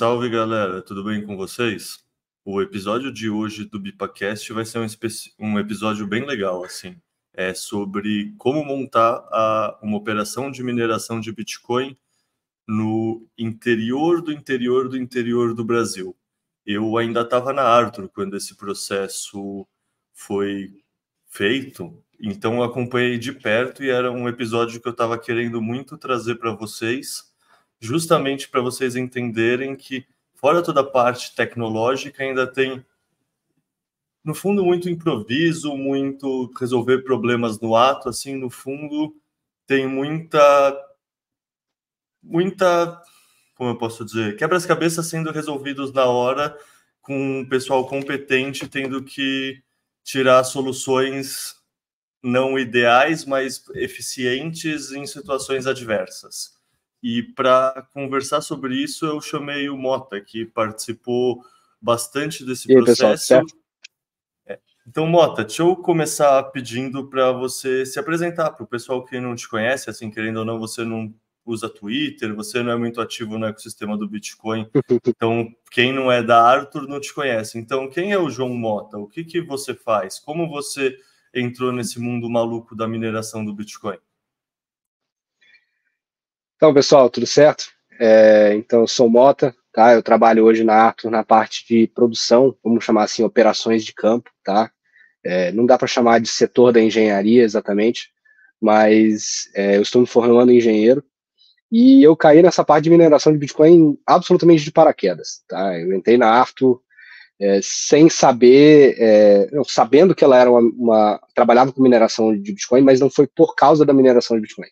salve, galera! Tudo bem com vocês? O episódio de hoje do BipaCast vai ser um episódio bem legal, assim. É sobre como montar uma operação de mineração de Bitcoin no interior do Brasil. Eu ainda estava na Arthur quando esse processo foi feito, então eu acompanhei de perto e era um episódio que eu estava querendo muito trazer para vocês, justamente para vocês entenderem que, fora toda a parte tecnológica, ainda tem, no fundo, muito improviso, muito resolver problemas no ato, assim, no fundo, tem muita, como eu posso dizer, quebra-cabeças sendo resolvidos na hora, com um pessoal competente tendo que tirar soluções não ideais, mas eficientes em situações adversas. E para conversar sobre isso, eu chamei o Mota, que participou bastante desse processo. Pessoal, certo? Então, Mota, deixa eu começar pedindo para você se apresentar para o pessoal que não te conhece, assim, querendo ou não, você não usa Twitter, você não é muito ativo no ecossistema do Bitcoin, então quem não é da Arthur não te conhece. Então, quem é o João Mota? O que você faz? Como você entrou nesse mundo maluco da mineração do Bitcoin? Então, pessoal, tudo certo? Então, eu sou o Mota, tá? Eu trabalho hoje na Arthur na parte de produção, vamos chamar assim, operações de campo, tá? Não dá para chamar de setor da engenharia exatamente, mas eu estou me formando em engenheiro e eu caí nessa parte de mineração de Bitcoin absolutamente de paraquedas, tá? Eu entrei na Arthur sem saber, sabendo que ela era trabalhava com mineração de Bitcoin, mas não foi por causa da mineração de Bitcoin.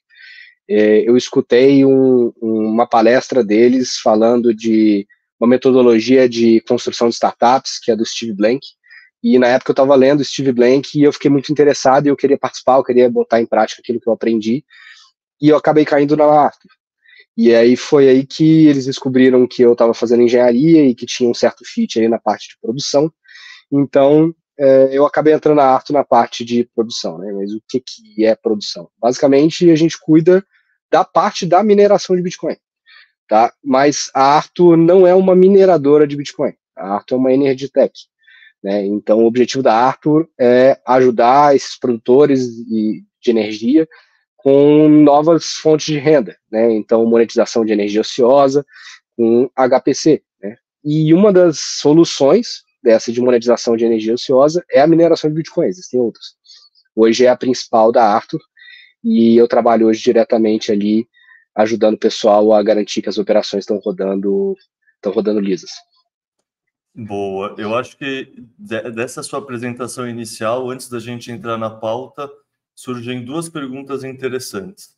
Eu escutei uma palestra deles falando de uma metodologia de construção de startups, que é do Steve Blank, e na época eu estava lendo Steve Blank e eu fiquei muito interessado e eu queria participar, eu queria botar em prática aquilo que eu aprendi, e eu acabei caindo na Arthur. E aí foi aí que eles descobriram que eu estava fazendo engenharia e que tinha um certo fit aí na parte de produção, então eu acabei entrando na Arthur na parte de produção, né? Mas o que é produção? Basicamente, a gente cuida da parte da mineração de Bitcoin, tá? Mas a Arthur não é uma mineradora de Bitcoin, a Arthur é uma Energy Tech, né? Então o objetivo da Arthur é ajudar esses produtores de energia com novas fontes de renda, né? Então monetização de energia ociosa com HPC, né? E uma das soluções dessa de monetização de energia ociosa é a mineração de Bitcoin, existem outras. Hoje é a principal da Arthur, e eu trabalho hoje diretamente ali, ajudando o pessoal a garantir que as operações estão rodando lisas. Boa. Eu acho que dessa sua apresentação inicial, antes da gente entrar na pauta, surgem duas perguntas interessantes.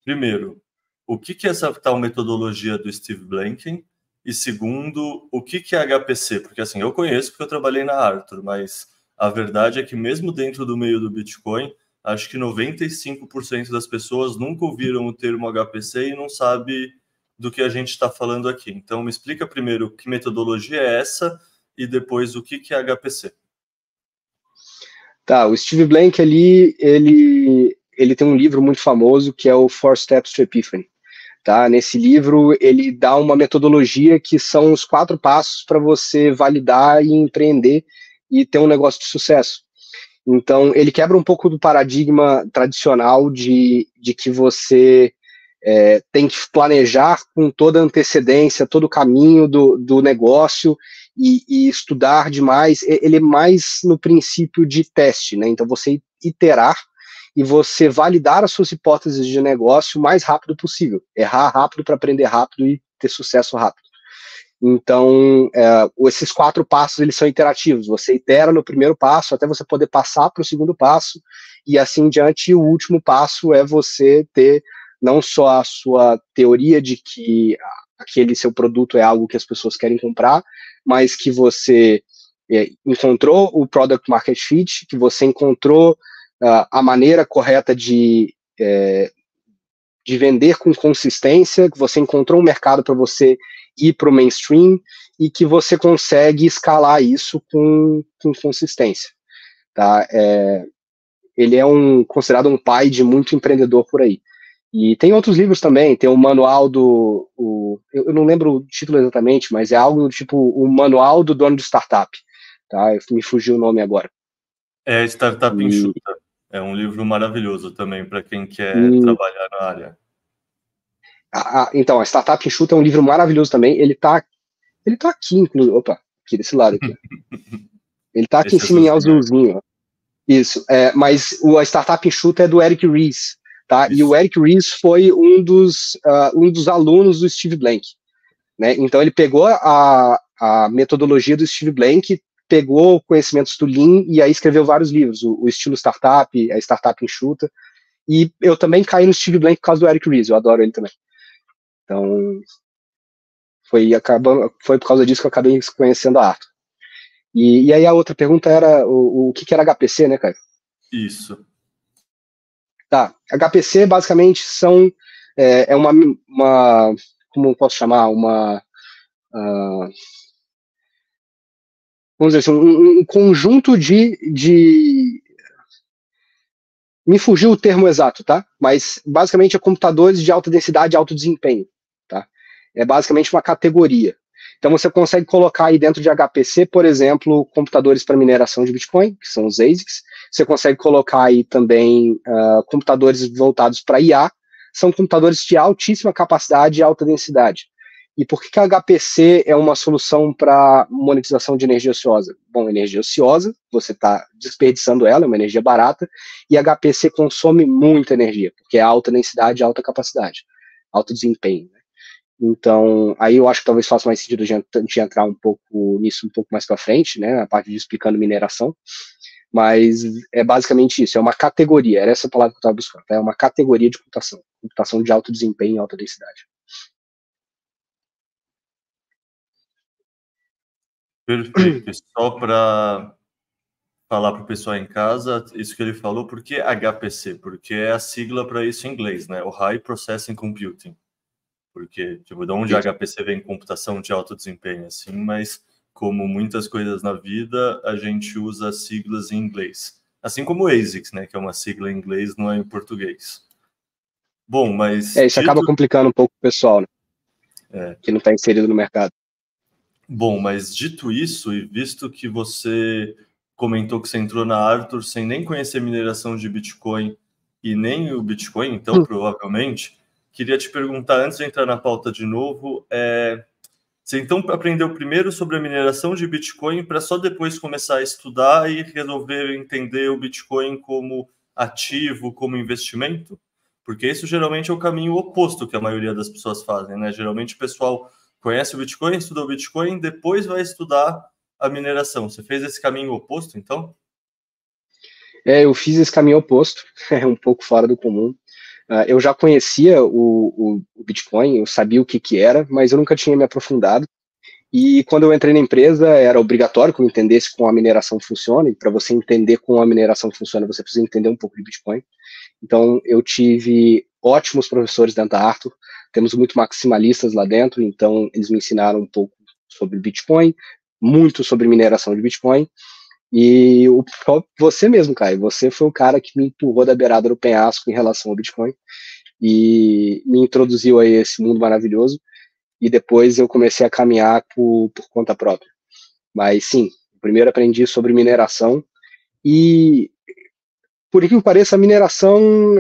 Primeiro, o que é essa tal metodologia do Steve Blanken? E segundo, o que é HPC? Porque assim, eu conheço porque eu trabalhei na Arthur, mas a verdade é que mesmo dentro do meio do Bitcoin, acho que 95% das pessoas nunca ouviram o termo HPC e não sabe do que a gente está falando aqui. Então, me explica primeiro que metodologia é essa e depois o que é HPC. Tá, o Steve Blank ali, ele tem um livro muito famoso que é o Four Steps to Epiphany. Tá? Nesse livro, ele dá uma metodologia que são os 4 passos para você validar e empreender e ter um negócio de sucesso. Então, ele quebra um pouco do paradigma tradicional de que você tem que planejar com toda a antecedência, todo o caminho do negócio e estudar demais. Ele é mais no princípio de teste, né? Então, você iterar e você validar as suas hipóteses de negócio o mais rápido possível. Errar rápido para aprender rápido e ter sucesso rápido. Então, esses 4 passos, eles são iterativos. Você itera no primeiro passo até você poder passar para o segundo passo e assim em diante. O último passo é você ter não só a sua teoria de que aquele seu produto é algo que as pessoas querem comprar, mas que você encontrou o product market fit, que você encontrou a maneira correta de vender com consistência, que você encontrou um mercado para você ir para o mainstream e que você consegue escalar isso com consistência. Tá? Ele é considerado um pai de muito empreendedor por aí. E tem outros livros também, tem o manual eu não lembro o título exatamente, mas é algo tipo o manual do dono de startup, tá? Me fugiu o nome agora. É Startup E, Enxuta. É um livro maravilhoso também para quem quer e trabalhar na área. então, a Startup Enxuta é um livro maravilhoso também. Ele tá aqui, inclusive. Opa, aqui desse lado aqui. Ele tá aqui em Esse cima em azulzinho aí. azulzinho, ó. Isso. Mas a Startup Enxuta é do Eric Ries, tá? E o Isso. Eric Ries foi um dos alunos do Steve Blank, né? Então ele pegou a metodologia do Steve Blank, pegou conhecimentos do Lean e aí escreveu vários livros, o estilo startup, a Startup Enxuta. E eu também caí no Steve Blank por causa do Eric Ries, eu adoro ele também. Então, foi por causa disso que eu acabei conhecendo a Arthur. E aí a outra pergunta era o que era HPC, né, cara? Isso. Tá, HPC basicamente é uma como posso chamar, vamos dizer assim, um conjunto me fugiu o termo exato, tá? Mas basicamente é computadores de alta densidade e alto desempenho, tá? É basicamente uma categoria. Então você consegue colocar aí dentro de HPC, por exemplo, computadores para mineração de Bitcoin, que são os ASICs. Você consegue colocar aí também computadores voltados para IA, são computadores de altíssima capacidade e alta densidade. E por que a HPC é uma solução para monetização de energia ociosa? Bom, energia ociosa, você está desperdiçando ela, é uma energia barata, e HPC consome muita energia, porque é alta densidade e alta capacidade, alto desempenho. Né? Então, aí eu acho que talvez faça mais sentido a gente entrar um pouco nisso um pouco mais para frente, né, a parte de explicando mineração, mas é basicamente isso, é uma categoria, era essa palavra que eu estava buscando, tá? É uma categoria de computação de alto desempenho e alta densidade. Perfeito. E só para falar para o pessoal em casa, isso que ele falou, por que HPC? Porque é a sigla para isso em inglês, né? O High Processing Computing. Porque, tipo, de onde Isso. HPC vem computação de alto desempenho, assim, mas como muitas coisas na vida, a gente usa siglas em inglês. Assim como o ASICS, né? Que é uma sigla em inglês, não é em português. Bom, mas Isso acaba complicando um pouco o pessoal, né, que não está inserido no mercado. Bom, mas dito isso, e visto que você comentou que você entrou na Arthur sem nem conhecer mineração de Bitcoin e nem o Bitcoin, então, provavelmente, queria te perguntar, antes de entrar na pauta de novo, você então aprendeu primeiro sobre a mineração de Bitcoin para só depois começar a estudar e resolver entender o Bitcoin como ativo, como investimento? Porque isso geralmente é o caminho oposto que a maioria das pessoas fazem, né? Geralmente o pessoal conhece o Bitcoin, estuda o Bitcoin, depois vai estudar a mineração. Você fez esse caminho oposto, então? Eu fiz esse caminho oposto, é um pouco fora do comum. Eu já conhecia o Bitcoin, eu sabia o que era, mas eu nunca tinha me aprofundado. E quando eu entrei na empresa, era obrigatório que eu entendesse como a mineração funciona, e para você entender como a mineração funciona, você precisa entender um pouco de Bitcoin. Então, eu tive ótimos professores dentro da Arthur, temos muito maximalistas lá dentro, então eles me ensinaram um pouco sobre Bitcoin, muito sobre mineração de Bitcoin, e você mesmo, Caio, você foi o cara que me empurrou da beirada do penhasco em relação ao Bitcoin e me introduziu a esse mundo maravilhoso. E depois eu comecei a caminhar por conta própria. Mas sim, primeiro aprendi sobre mineração e, por incrível que pareça, a mineração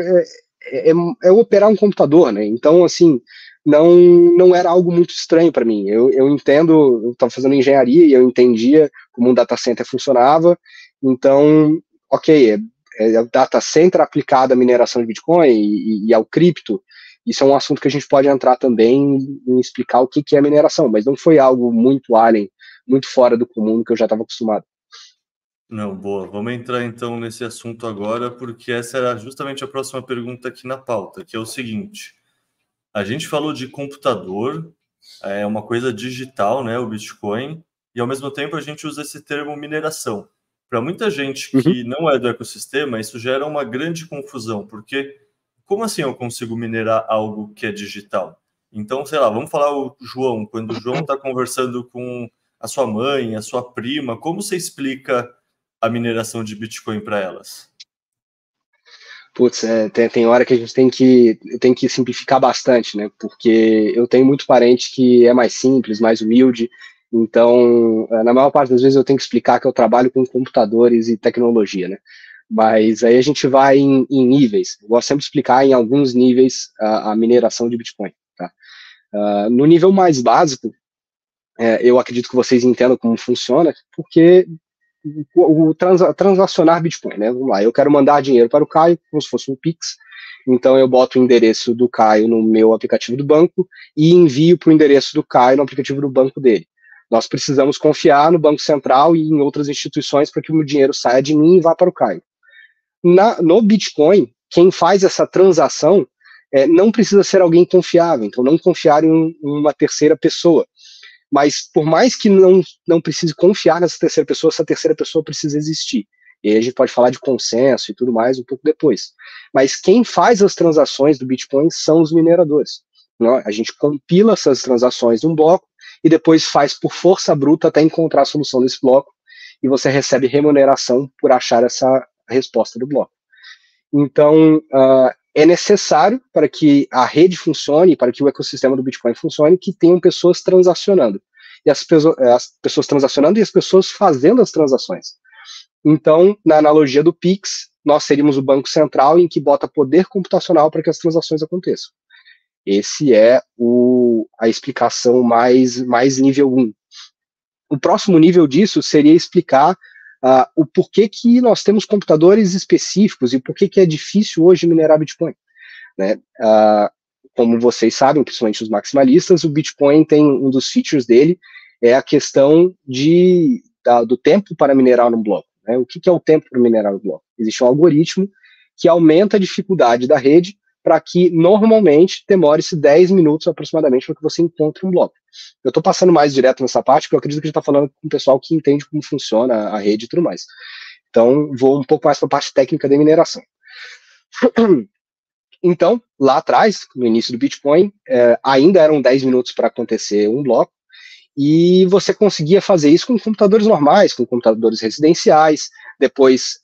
é operar um computador, né? Então, assim, não era algo muito estranho para mim. Eu entendo, eu estava fazendo engenharia e eu entendia como um data center funcionava. Então, ok, é o data center aplicado à mineração de Bitcoin e ao cripto. Isso é um assunto que a gente pode entrar também em explicar o que é mineração, mas não foi algo muito alien, muito fora do comum que eu já estava acostumado. Não, boa. Vamos entrar então nesse assunto agora, porque essa era justamente a próxima pergunta aqui na pauta, que é o seguinte: a gente falou de computador, é uma coisa digital, né, o Bitcoin, e ao mesmo tempo a gente usa esse termo mineração. Para muita gente Uhum. que não é do ecossistema, isso gera uma grande confusão, porque como assim eu consigo minerar algo que é digital? Então, sei lá, vamos falar o João, quando o João está conversando com a sua mãe, a sua prima, como você explica a mineração de Bitcoin para elas? Putz, tem hora que a gente tem que simplificar bastante, né? Porque eu tenho muito parente que é mais simples, mais humilde. Então, na maior parte das vezes eu tenho que explicar que eu trabalho com computadores e tecnologia, né? Mas aí a gente vai em níveis. Eu gosto sempre de explicar em alguns níveis a mineração de Bitcoin, tá? No nível mais básico, eu acredito que vocês entendam como funciona, porque transacionar Bitcoin, né? Vamos lá, eu quero mandar dinheiro para o Caio, como se fosse um Pix. Então eu boto o endereço do Caio no meu aplicativo do banco e envio para o endereço do Caio no aplicativo do banco dele. Nós precisamos confiar no Banco Central e em outras instituições para que o dinheiro saia de mim e vá para o Caio. No Bitcoin, quem faz essa transação não precisa ser alguém confiável, então não confiar em uma terceira pessoa. Mas por mais que não precise confiar nessa terceira pessoa, essa terceira pessoa precisa existir. E aí a gente pode falar de consenso e tudo mais um pouco depois. Mas quem faz as transações do Bitcoin são os mineradores. Né? A gente compila essas transações num bloco e depois faz por força bruta até encontrar a solução desse bloco e você recebe remuneração por achar essa resposta do bloco. Então, é necessário para que a rede funcione, para que o ecossistema do Bitcoin funcione, que tenham pessoas transacionando. E as pessoas transacionando e as pessoas fazendo as transações. Então, na analogia do Pix, nós seríamos o banco central em que bota poder computacional para que as transações aconteçam. Esse é a explicação mais nível 1. O próximo nível disso seria explicar o porquê que nós temos computadores específicos e porquê que é difícil hoje minerar Bitcoin. Né? Como vocês sabem, principalmente os maximalistas, o Bitcoin tem um dos features dele é a questão do tempo para minerar no bloco. Né? O que é o tempo para minerar no bloco? Existe um algoritmo que aumenta a dificuldade da rede para que normalmente demore-se 10 minutos aproximadamente para que você encontre um bloco. Eu estou passando mais direto nessa parte, porque eu acredito que a gente está falando com o pessoal que entende como funciona a rede e tudo mais. Então, vou um pouco mais para a parte técnica da mineração. Então, lá atrás, no início do Bitcoin, ainda eram 10 minutos para acontecer um bloco, e você conseguia fazer isso com computadores normais, com computadores residenciais. Depois,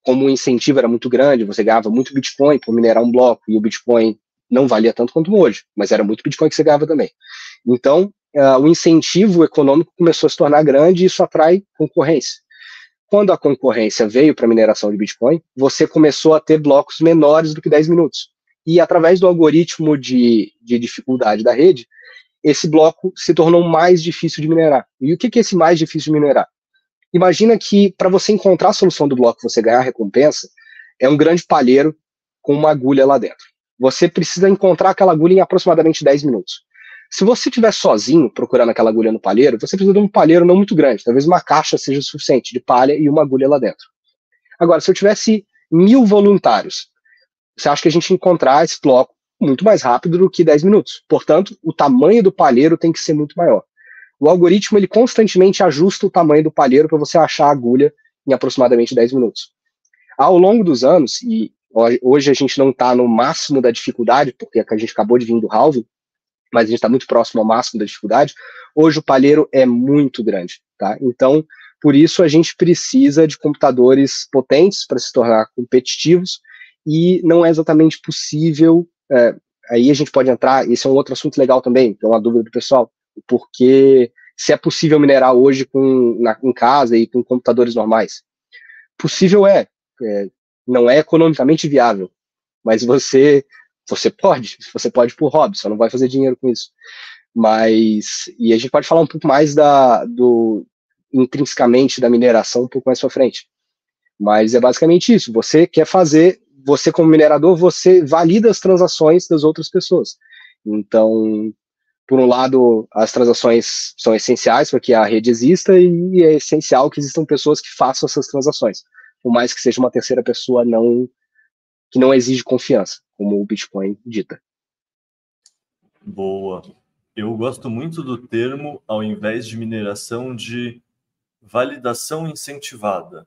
como o incentivo era muito grande, você ganhava muito Bitcoin por minerar um bloco, e o Bitcoin não valia tanto quanto hoje, mas era muito Bitcoin que você ganhava também. Então, o incentivo econômico começou a se tornar grande e isso atrai concorrência. Quando a concorrência veio para a mineração de Bitcoin, você começou a ter blocos menores do que 10 minutos. E através do algoritmo de dificuldade da rede, esse bloco se tornou mais difícil de minerar. E o que é esse mais difícil de minerar? Imagina que para você encontrar a solução do bloco, você ganhar a recompensa, é um grande palheiro com uma agulha lá dentro. Você precisa encontrar aquela agulha em aproximadamente 10 minutos. Se você estiver sozinho procurando aquela agulha no palheiro, você precisa de um palheiro não muito grande. Talvez uma caixa seja suficiente de palha e uma agulha lá dentro. Agora, se eu tivesse 1000 voluntários, você acha que a gente encontrar esse bloco muito mais rápido do que 10 minutos. Portanto, o tamanho do palheiro tem que ser muito maior. O algoritmo ele constantemente ajusta o tamanho do palheiro para você achar a agulha em aproximadamente 10 minutos. Ao longo dos anos, e hoje a gente não está no máximo da dificuldade, porque a gente acabou de vir do halving, mas a gente está muito próximo ao máximo da dificuldade, hoje o palheiro é muito grande. Tá? Então, por isso a gente precisa de computadores potentes para se tornar competitivos, e não é exatamente possível, aí a gente pode entrar, esse é um outro assunto legal também, que é uma dúvida do pessoal, porque se é possível minerar hoje em casa e com computadores normais. Possível não é economicamente viável, mas você pode por hobby, só não vai fazer dinheiro com isso. E a gente pode falar um pouco mais intrinsecamente da mineração um pouco mais pra frente. Mas é basicamente isso, você como minerador, você valida as transações das outras pessoas. Então, por um lado, as transações são essenciais para que a rede exista e é essencial que existam pessoas que façam essas transações, por mais que seja uma terceira pessoa que não exige confiança, como o Bitcoin dita. Boa. Eu gosto muito do termo, ao invés de mineração, de validação incentivada,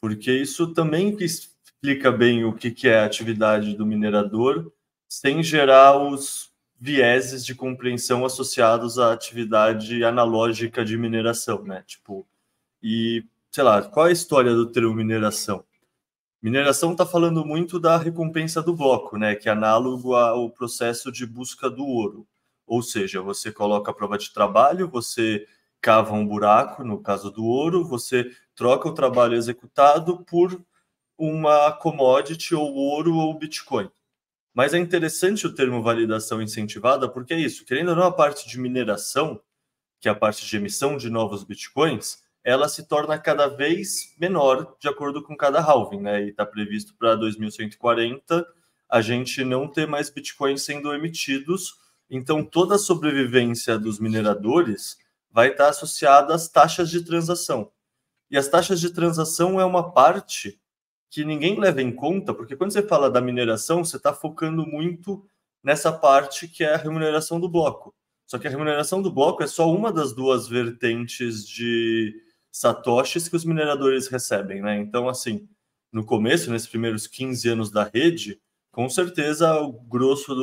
porque isso também explica bem o que é a atividade do minerador, sem gerar os vieses de compreensão associados à atividade analógica de mineração, né? Tipo, e, sei lá, qual é a história do termo mineração? Mineração está falando muito da recompensa do bloco, né, que é análogo ao processo de busca do ouro. Ou seja, você coloca a prova de trabalho, você cava um buraco, no caso do ouro, você troca o trabalho executado por uma commodity, ou ouro, ou Bitcoin. Mas é interessante o termo validação incentivada, porque é isso, querendo ou não, a parte de mineração, que é a parte de emissão de novos Bitcoins, ela se torna cada vez menor de acordo com cada halving, né? E está previsto para 2140 a gente não ter mais Bitcoins sendo emitidos, então toda a sobrevivência dos mineradores vai estar associada às taxas de transação. E as taxas de transação é uma parte que ninguém leva em conta, porque quando você fala da mineração, você está focando muito nessa parte que é a remuneração do bloco. Só que a remuneração do bloco é só uma das duas vertentes de satoshis que os mineradores recebem, né? Então, assim, no começo, nesses primeiros 15 anos da rede, com certeza o grosso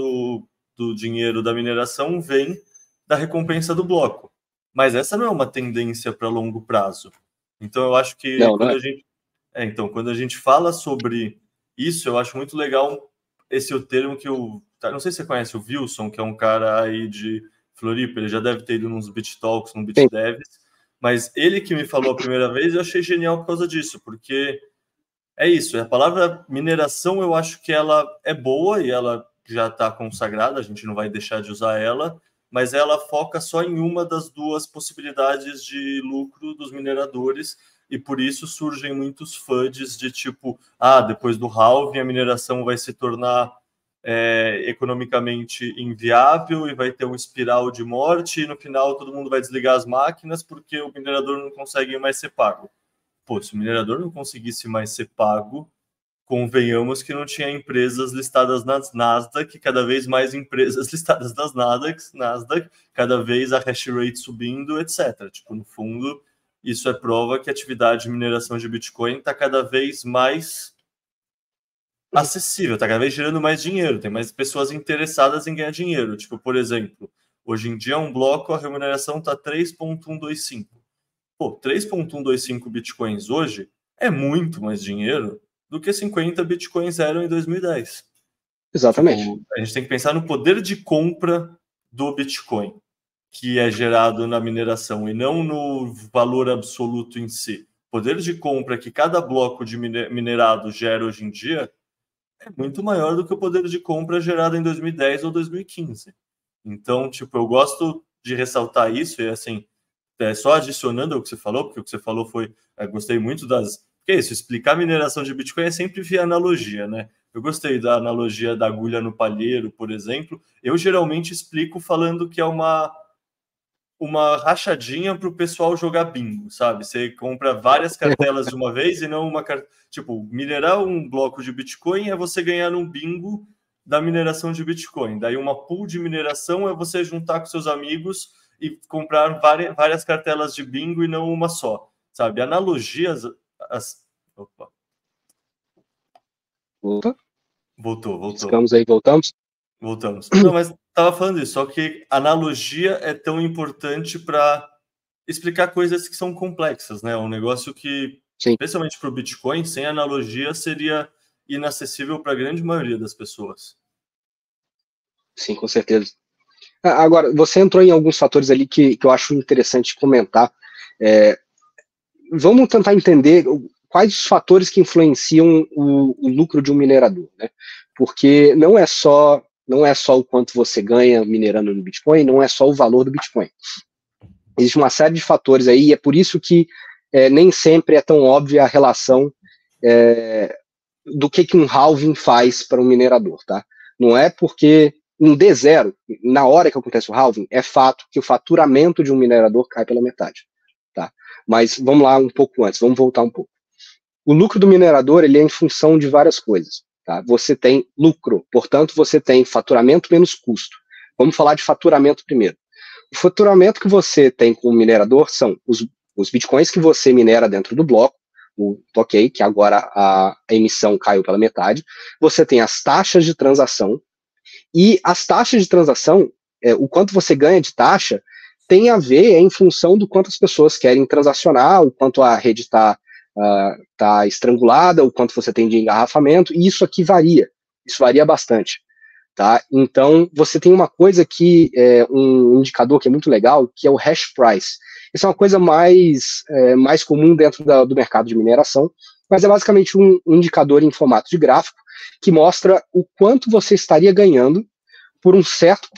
do dinheiro da mineração vem da recompensa do bloco. Mas essa não é uma tendência para longo prazo. Então, eu acho que quando a gente fala sobre isso, eu acho muito legal esse o termo que eu... Não sei se você conhece o Wilson, que é um cara aí de Floripa, ele já deve ter ido nos BitTalks, no BitDevs, mas ele que me falou a primeira vez, eu achei genial por causa disso, porque é isso, a palavra mineração eu acho que ela é boa e ela já está consagrada, a gente não vai deixar de usar ela, mas ela foca só em uma das duas possibilidades de lucro dos mineradores, e por isso surgem muitos FUDs de tipo, depois do halving a mineração vai se tornar economicamente inviável e vai ter um espiral de morte, e no final todo mundo vai desligar as máquinas porque o minerador não consegue mais ser pago. Pô, se o minerador não conseguisse mais ser pago, convenhamos que não tinha empresas listadas nas Nasdaq, cada vez mais empresas listadas nas Nasdaq, cada vez a hash rate subindo, etc. Tipo, no fundo, isso é prova que a atividade de mineração de Bitcoin está cada vez mais acessível, está cada vez gerando mais dinheiro, tem mais pessoas interessadas em ganhar dinheiro. Tipo, por exemplo, hoje em dia um bloco, a remuneração está 3,125. Pô, 3,125 Bitcoins hoje é muito mais dinheiro do que 50 Bitcoins eram em 2010. Exatamente. Tipo, a gente tem que pensar no poder de compra do Bitcoin, que é gerado na mineração, e não no valor absoluto em si. O poder de compra que cada bloco de minerado gera hoje em dia é muito maior do que o poder de compra gerado em 2010 ou 2015. Então, tipo, eu gosto de ressaltar isso, e assim, só adicionando ao que você falou, porque o que você falou foi, gostei muito das... Porque é isso, explicar mineração de Bitcoin é sempre via analogia, né? Eu gostei da analogia da agulha no palheiro, por exemplo. Eu geralmente explico falando que é uma rachadinha para o pessoal jogar bingo, sabe? Você compra várias cartelas de uma vez e não uma cartela. Tipo, minerar um bloco de Bitcoin é você ganhar um bingo da mineração de Bitcoin. Daí uma pool de mineração é você juntar com seus amigos e comprar várias cartelas de bingo e não uma só, sabe? Analogias... Opa. Voltou. Ficamos aí, voltamos? Voltamos. Não, mas estava falando isso, só que analogia é tão importante para explicar coisas que são complexas, né? Um negócio que, sim, especialmente para o Bitcoin, sem analogia seria inacessível para a grande maioria das pessoas. Sim, com certeza. Agora, você entrou em alguns fatores ali que eu acho interessante comentar. Vamos tentar entender quais os fatores que influenciam o lucro de um minerador, né? Porque não é só o quanto você ganha minerando no Bitcoin, não é só o valor do Bitcoin. Existe uma série de fatores aí, e é por isso que nem sempre é tão óbvia a relação do que um halving faz para um minerador, tá? Não é porque um D0, na hora que acontece o halving, é fato que o faturamento de um minerador cai pela metade, tá? Mas vamos lá um pouco antes, vamos voltar um pouco. O lucro do minerador, ele é em função de várias coisas, tá? Você tem lucro, portanto, você tem faturamento menos custo. Vamos falar de faturamento primeiro. O faturamento que você tem com o minerador são os bitcoins que você minera dentro do bloco, ok, que agora a emissão caiu pela metade. Você tem as taxas de transação, e as taxas de transação, o quanto você ganha de taxa, tem a ver em função do quanto as pessoas querem transacionar, o quanto a rede está tá estrangulada, o quanto você tem de engarrafamento, e isso aqui varia. Isso varia bastante. Tá? Então, você tem uma coisa que é um indicador que é muito legal, que é o hash price. Isso é uma coisa mais comum dentro do mercado de mineração, mas é basicamente um indicador em formato de gráfico que mostra o quanto você estaria ganhando por um certo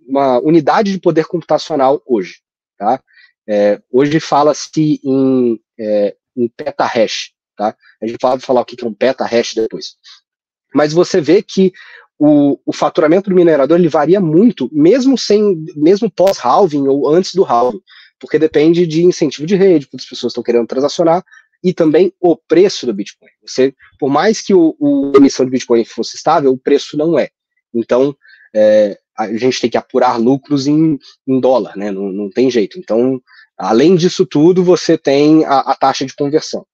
uma unidade de poder computacional hoje. Tá? Hoje fala-se em petahash. Tá? A gente vai falar o que é um petahash depois. Mas você vê que o faturamento do minerador ele varia muito, mesmo pós-halving ou antes do halving, porque depende de incentivo de rede, quantas pessoas estão querendo transacionar, e também o preço do Bitcoin. Por mais que a emissão de Bitcoin fosse estável, o preço não é. Então, a gente tem que apurar lucros em dólar, né? Não tem jeito. Então, além disso tudo, você tem a taxa de conversão.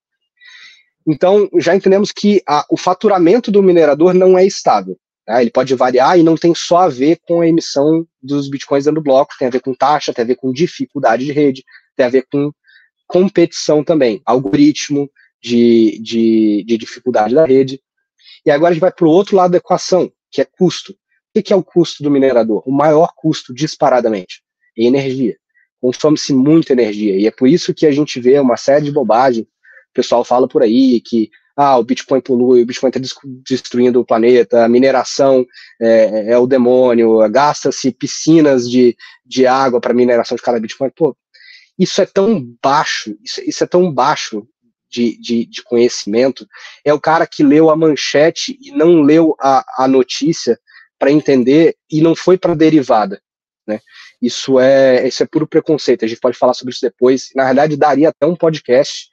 Então, já entendemos que o faturamento do minerador não é estável. Tá? Ele pode variar e não tem só a ver com a emissão dos bitcoins dentro do bloco, tem a ver com taxa, tem a ver com dificuldade de rede, tem a ver com competição também, algoritmo de dificuldade da rede. E agora a gente vai para o outro lado da equação, que é custo. O que é o custo do minerador? O maior custo, disparadamente, é energia. Consome-se muita energia, e é por isso que a gente vê uma série de bobagens. O pessoal fala por aí que o Bitcoin polui, o Bitcoin está destruindo o planeta, a mineração é o demônio, gasta-se piscinas de água para mineração de cada Bitcoin. Pô, isso é tão baixo, isso é tão baixo de conhecimento. É o cara que leu a manchete e não leu a notícia para entender e não foi para a derivada. Né? Isso é puro preconceito. A gente pode falar sobre isso depois. Na realidade, daria até um podcast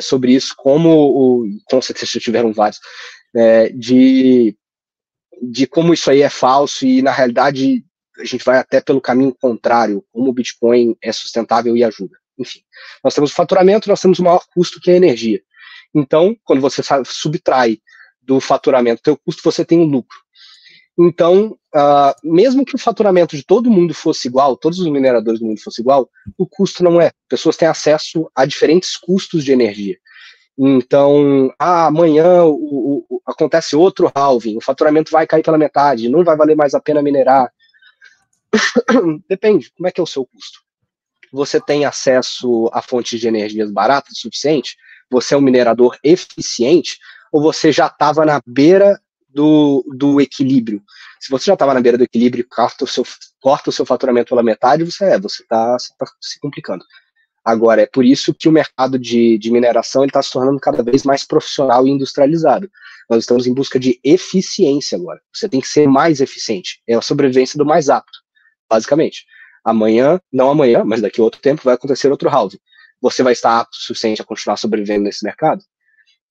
sobre isso, com certeza tiveram vários, de como isso aí é falso e, na realidade, a gente vai até pelo caminho contrário, como o Bitcoin é sustentável e ajuda. Enfim, nós temos o faturamento, nós temos o maior custo, que é a energia. Então, quando você subtrai do faturamento o teu custo, você tem um lucro. Então, mesmo que o faturamento de todo mundo fosse igual, todos os mineradores do mundo fosse igual, o custo não é. Pessoas têm acesso a diferentes custos de energia. Então, amanhã acontece outro halving, o faturamento vai cair pela metade, não vai valer mais a pena minerar. Depende, como é que é o seu custo? Você tem acesso a fontes de energias baratas o suficiente? Você é um minerador eficiente? Ou você já estava na beira do equilíbrio? Se você já estava na beira do equilíbrio e corta o seu faturamento pela metade, você está se complicando. Agora, é por isso que o mercado de mineração está se tornando cada vez mais profissional e industrializado. Nós estamos em busca de eficiência agora. Você tem que ser mais eficiente. É a sobrevivência do mais apto, basicamente. Não amanhã, mas daqui a outro tempo vai acontecer outro halving. Você vai estar apto o suficiente a continuar sobrevivendo nesse mercado?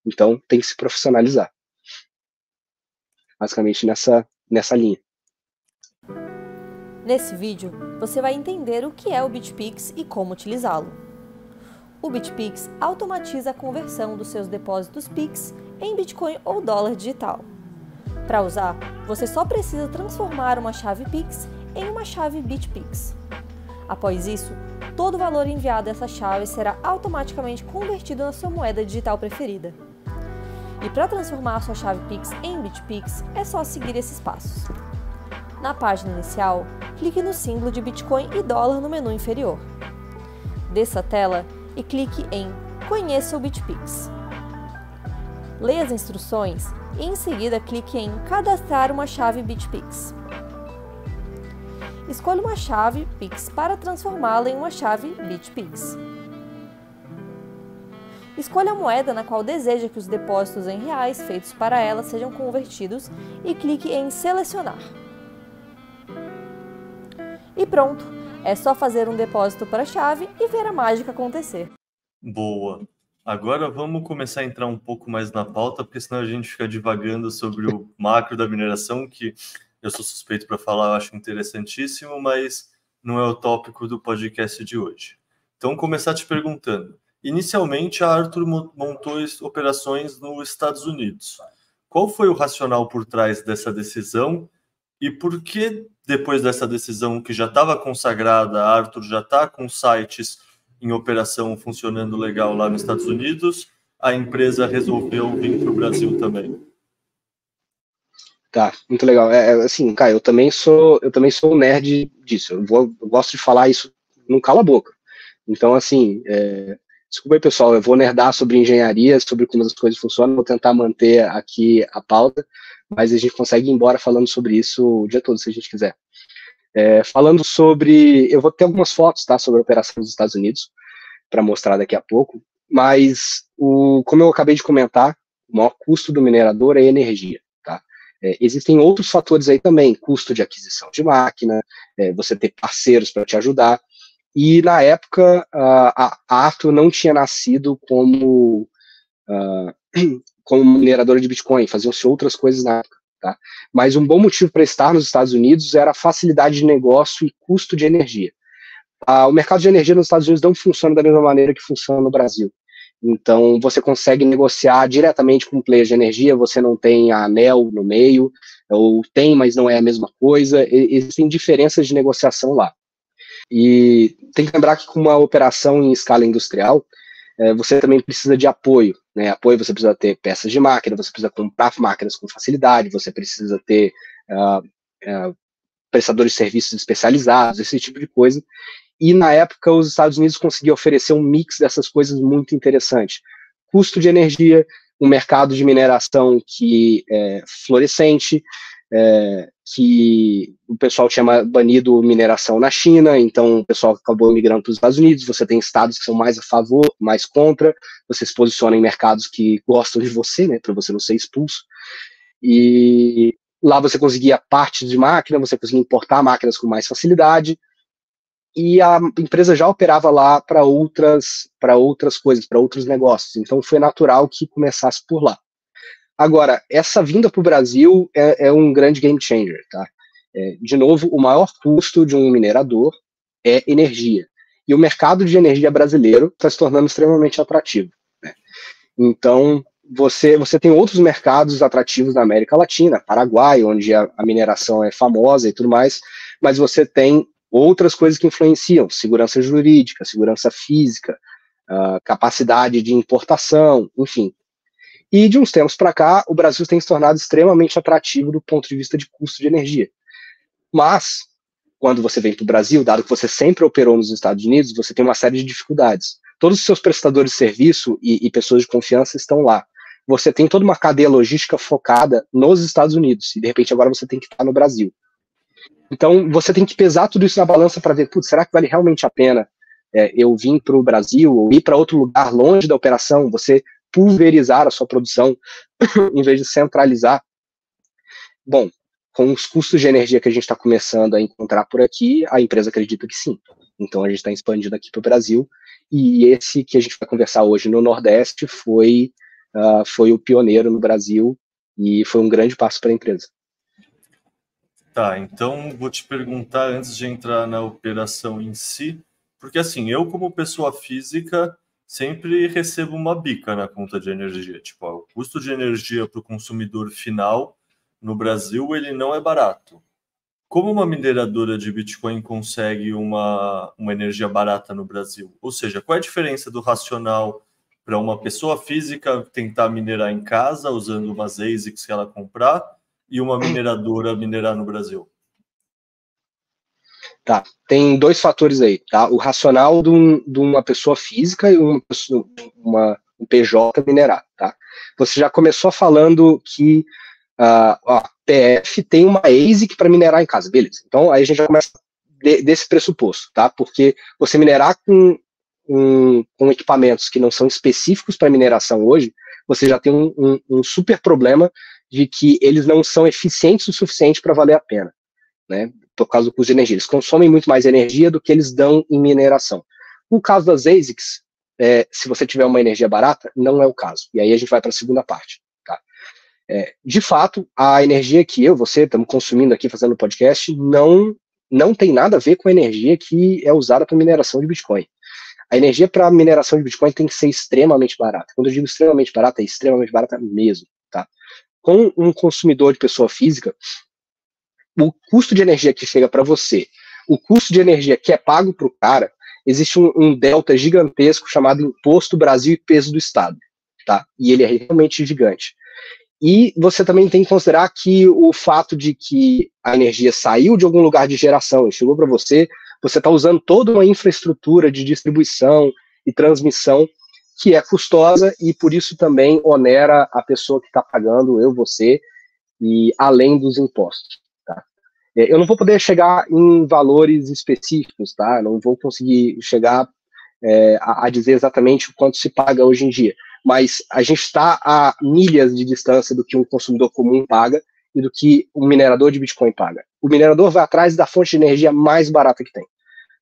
Então, tem que se profissionalizar. Basicamente nessa linha. Nesse vídeo, você vai entender o que é o BitPix e como utilizá-lo. O BitPix automatiza a conversão dos seus depósitos Pix em Bitcoin ou dólar digital. Para usar, você só precisa transformar uma chave Pix em uma chave BitPix. Após isso, todo o valor enviado a essa chave será automaticamente convertido na sua moeda digital preferida. E para transformar a sua chave Pix em BitPix, é só seguir esses passos. Na página inicial, clique no símbolo de Bitcoin e dólar no menu inferior. Desça a tela e clique em Conheça o BitPix. Leia as instruções e em seguida clique em Cadastrar uma chave BitPix. Escolha uma chave Pix para transformá-la em uma chave BitPix. Escolha a moeda na qual deseja que os depósitos em reais feitos para ela sejam convertidos e clique em Selecionar. E pronto, é só fazer um depósito para a chave e ver a mágica acontecer. Boa. Agora vamos começar a entrar um pouco mais na pauta, porque senão a gente fica divagando sobre o macro da mineração, que eu sou suspeito para falar, eu acho interessantíssimo, mas não é o tópico do podcast de hoje. Então, começar te perguntando. Inicialmente, a Arthur montou operações nos Estados Unidos. Qual foi o racional por trás dessa decisão? E por que, depois dessa decisão que já estava consagrada, a Arthur já está com sites em operação funcionando legal lá nos Estados Unidos, a empresa resolveu vir para o Brasil também. Tá, muito legal. Assim, cara, eu também sou um nerd disso. Eu gosto de falar isso, não cala a boca. Então, assim, desculpa aí, pessoal, eu vou nerdar sobre engenharia, sobre como as coisas funcionam, vou tentar manter aqui a pauta, mas a gente consegue ir embora falando sobre isso o dia todo, se a gente quiser. Falando sobre, eu vou ter algumas fotos, tá, sobre a operação dos Estados Unidos, para mostrar daqui a pouco, mas, como eu acabei de comentar, o maior custo do minerador é energia, tá? Existem outros fatores aí também, custo de aquisição de máquina, você ter parceiros para te ajudar, e na época a Arthur não tinha nascido como mineradora de Bitcoin, faziam-se outras coisas na época, tá? Mas um bom motivo para estar nos Estados Unidos era a facilidade de negócio e custo de energia. O mercado de energia nos Estados Unidos não funciona da mesma maneira que funciona no Brasil. Então, você consegue negociar diretamente com players de energia, você não tem a ANEEL no meio, ou tem, mas não é a mesma coisa, existem diferenças de negociação lá. E tem que lembrar que com uma operação em escala industrial, você também precisa de apoio, né? Apoio, você precisa ter peças de máquina, você precisa comprar máquinas com facilidade, você precisa ter prestadores de serviços especializados, esse tipo de coisa. E na época os Estados Unidos conseguiam oferecer um mix dessas coisas muito interessante. Custo de energia, um mercado de mineração que é florescente, que o pessoal tinha banido mineração na China, então o pessoal acabou migrando para os Estados Unidos, você tem estados que são mais a favor, mais contra, você se posiciona em mercados que gostam de você, né, para você não ser expulso, e lá você conseguia partes de máquina, você conseguia importar máquinas com mais facilidade, e a empresa já operava lá para outras coisas, para outros negócios, então foi natural que começasse por lá. Agora, essa vinda para o Brasil é um grande game changer, tá? De novo, o maior custo de um minerador é energia. E o mercado de energia brasileiro está se tornando extremamente atrativo, né? Então, você tem outros mercados atrativos na América Latina, Paraguai, onde a mineração é famosa e tudo mais, mas você tem outras coisas que influenciam, segurança jurídica, segurança física, capacidade de importação, enfim. E de uns tempos para cá, o Brasil tem se tornado extremamente atrativo do ponto de vista de custo de energia. Mas, quando você vem para o Brasil, dado que você sempre operou nos Estados Unidos, você tem uma série de dificuldades. Todos os seus prestadores de serviço e pessoas de confiança estão lá. Você tem toda uma cadeia logística focada nos Estados Unidos, e de repente agora você tem que estar no Brasil. Então, você tem que pesar tudo isso na balança para ver, putz, será que vale realmente a pena eu vir para o Brasil ou ir para outro lugar longe da operação, você pulverizar a sua produção em vez de centralizar? Bom, com os custos de energia que a gente está começando a encontrar por aqui, a empresa acredita que sim. Então, a gente está expandindo aqui para o Brasil, e esse que a gente vai conversar hoje no Nordeste foi o pioneiro no Brasil e foi um grande passo para a empresa. Tá, então vou te perguntar antes de entrar na operação em si, porque assim, eu como pessoa física sempre recebo uma bica na conta de energia. Tipo, o custo de energia para o consumidor final no Brasil, ele não é barato. Como uma mineradora de Bitcoin consegue uma energia barata no Brasil? Ou seja, qual é a diferença do racional para uma pessoa física tentar minerar em casa usando umas ASICs que ela comprar e uma mineradora minerar no Brasil? Tá, tem dois fatores aí, tá? O racional de uma pessoa física e um PJ minerar, tá? Você já começou falando que a PF tem uma ASIC para minerar em casa, beleza. Então, aí a gente já começa desse pressuposto, tá? Porque você minerar com equipamentos que não são específicos para mineração hoje, você já tem um super problema de que eles não são eficientes o suficiente para valer a pena, né? Por causa do custo de energia. Eles consomem muito mais energia do que eles dão em mineração. No caso das ASICs, se você tiver uma energia barata, não é o caso. E aí a gente vai para a segunda parte. Tá? De fato, a energia que você estamos consumindo aqui fazendo o podcast não tem nada a ver com a energia que é usada para mineração de Bitcoin. A energia para mineração de Bitcoin tem que ser extremamente barata. Quando eu digo extremamente barata, é extremamente barata mesmo. Tá? Com um consumidor de pessoa física, o custo de energia que chega para você, o custo de energia que é pago para o cara, existe um delta gigantesco chamado Imposto Brasil e Peso do Estado, tá? E ele é realmente gigante. E você também tem que considerar que o fato de que a energia saiu de algum lugar de geração e chegou para você está usando toda uma infraestrutura de distribuição e transmissão que é custosa e por isso também onera a pessoa que está pagando, eu, você, e além dos impostos. Tá? Eu não vou poder chegar em valores específicos, tá? Não vou conseguir chegar a dizer exatamente o quanto se paga hoje em dia, mas a gente está a milhas de distância do que um consumidor comum paga e do que um minerador de Bitcoin paga. O minerador vai atrás da fonte de energia mais barata que tem.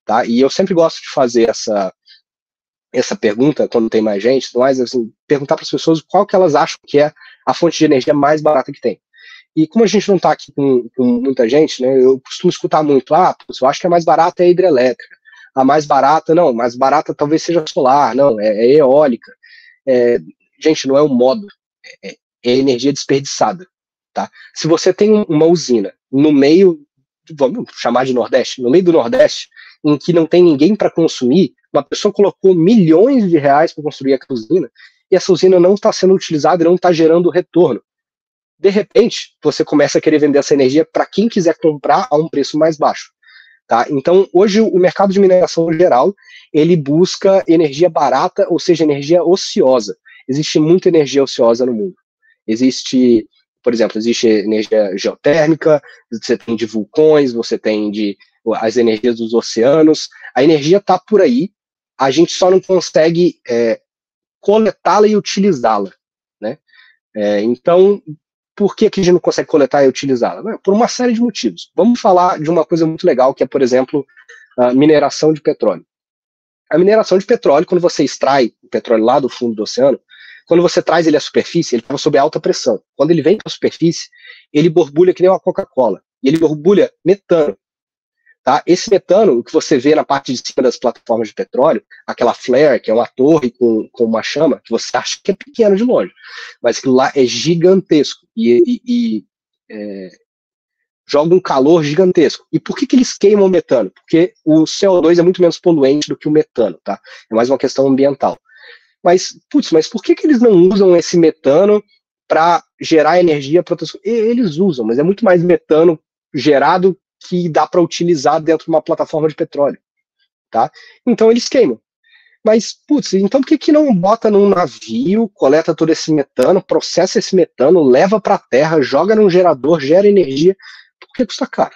Tá? E eu sempre gosto de fazer essa pergunta, quando tem mais gente, mas assim, perguntar para as pessoas qual que elas acham que é a fonte de energia mais barata que tem. E como a gente não está aqui com muita gente, né, eu costumo escutar muito, eu acho que a mais barata é a hidrelétrica, a mais barata, não, mais barata talvez seja solar, não, é eólica. Gente, não é um modo, é energia desperdiçada. Tá? Se você tem uma usina no meio, vamos chamar de Nordeste, no meio do Nordeste, em que não tem ninguém para consumir, uma pessoa colocou milhões de reais para construir aquela usina, e essa usina não está sendo utilizada e não está gerando retorno. De repente, você começa a querer vender essa energia para quem quiser comprar a um preço mais baixo. Tá? Então, hoje, o mercado de mineração geral, ele busca energia barata, ou seja, energia ociosa. Existe muita energia ociosa no mundo. Existe, por exemplo, existe energia geotérmica, você tem de vulcões, você tem de as energias dos oceanos. A energia está por aí, a gente só não consegue coletá-la e utilizá-la. Né? Então, por que a gente não consegue coletar e utilizá-la? Por uma série de motivos. Vamos falar de uma coisa muito legal, que é, por exemplo, a mineração de petróleo. A mineração de petróleo, quando você extrai o petróleo lá do fundo do oceano, quando você traz ele à superfície, ele está sob alta pressão. Quando ele vem para a superfície, ele borbulha que nem uma Coca-Cola. E ele borbulha metano. Tá? Esse metano, o que você vê na parte de cima das plataformas de petróleo, aquela flare, que é uma torre com uma chama, que você acha que é pequeno de longe, mas aquilo lá é gigantesco e joga um calor gigantesco. E por que eles queimam o metano? Porque o CO2 é muito menos poluente do que o metano, tá? É mais uma questão ambiental. Mas por que eles não usam esse metano para gerar energia para outras coisas? Eles usam, mas é muito mais metano gerado que dá para utilizar dentro de uma plataforma de petróleo, tá? Então eles queimam. Mas, então por que não bota num navio, coleta todo esse metano, processa esse metano, leva para a terra, joga num gerador, gera energia? Porque custa caro.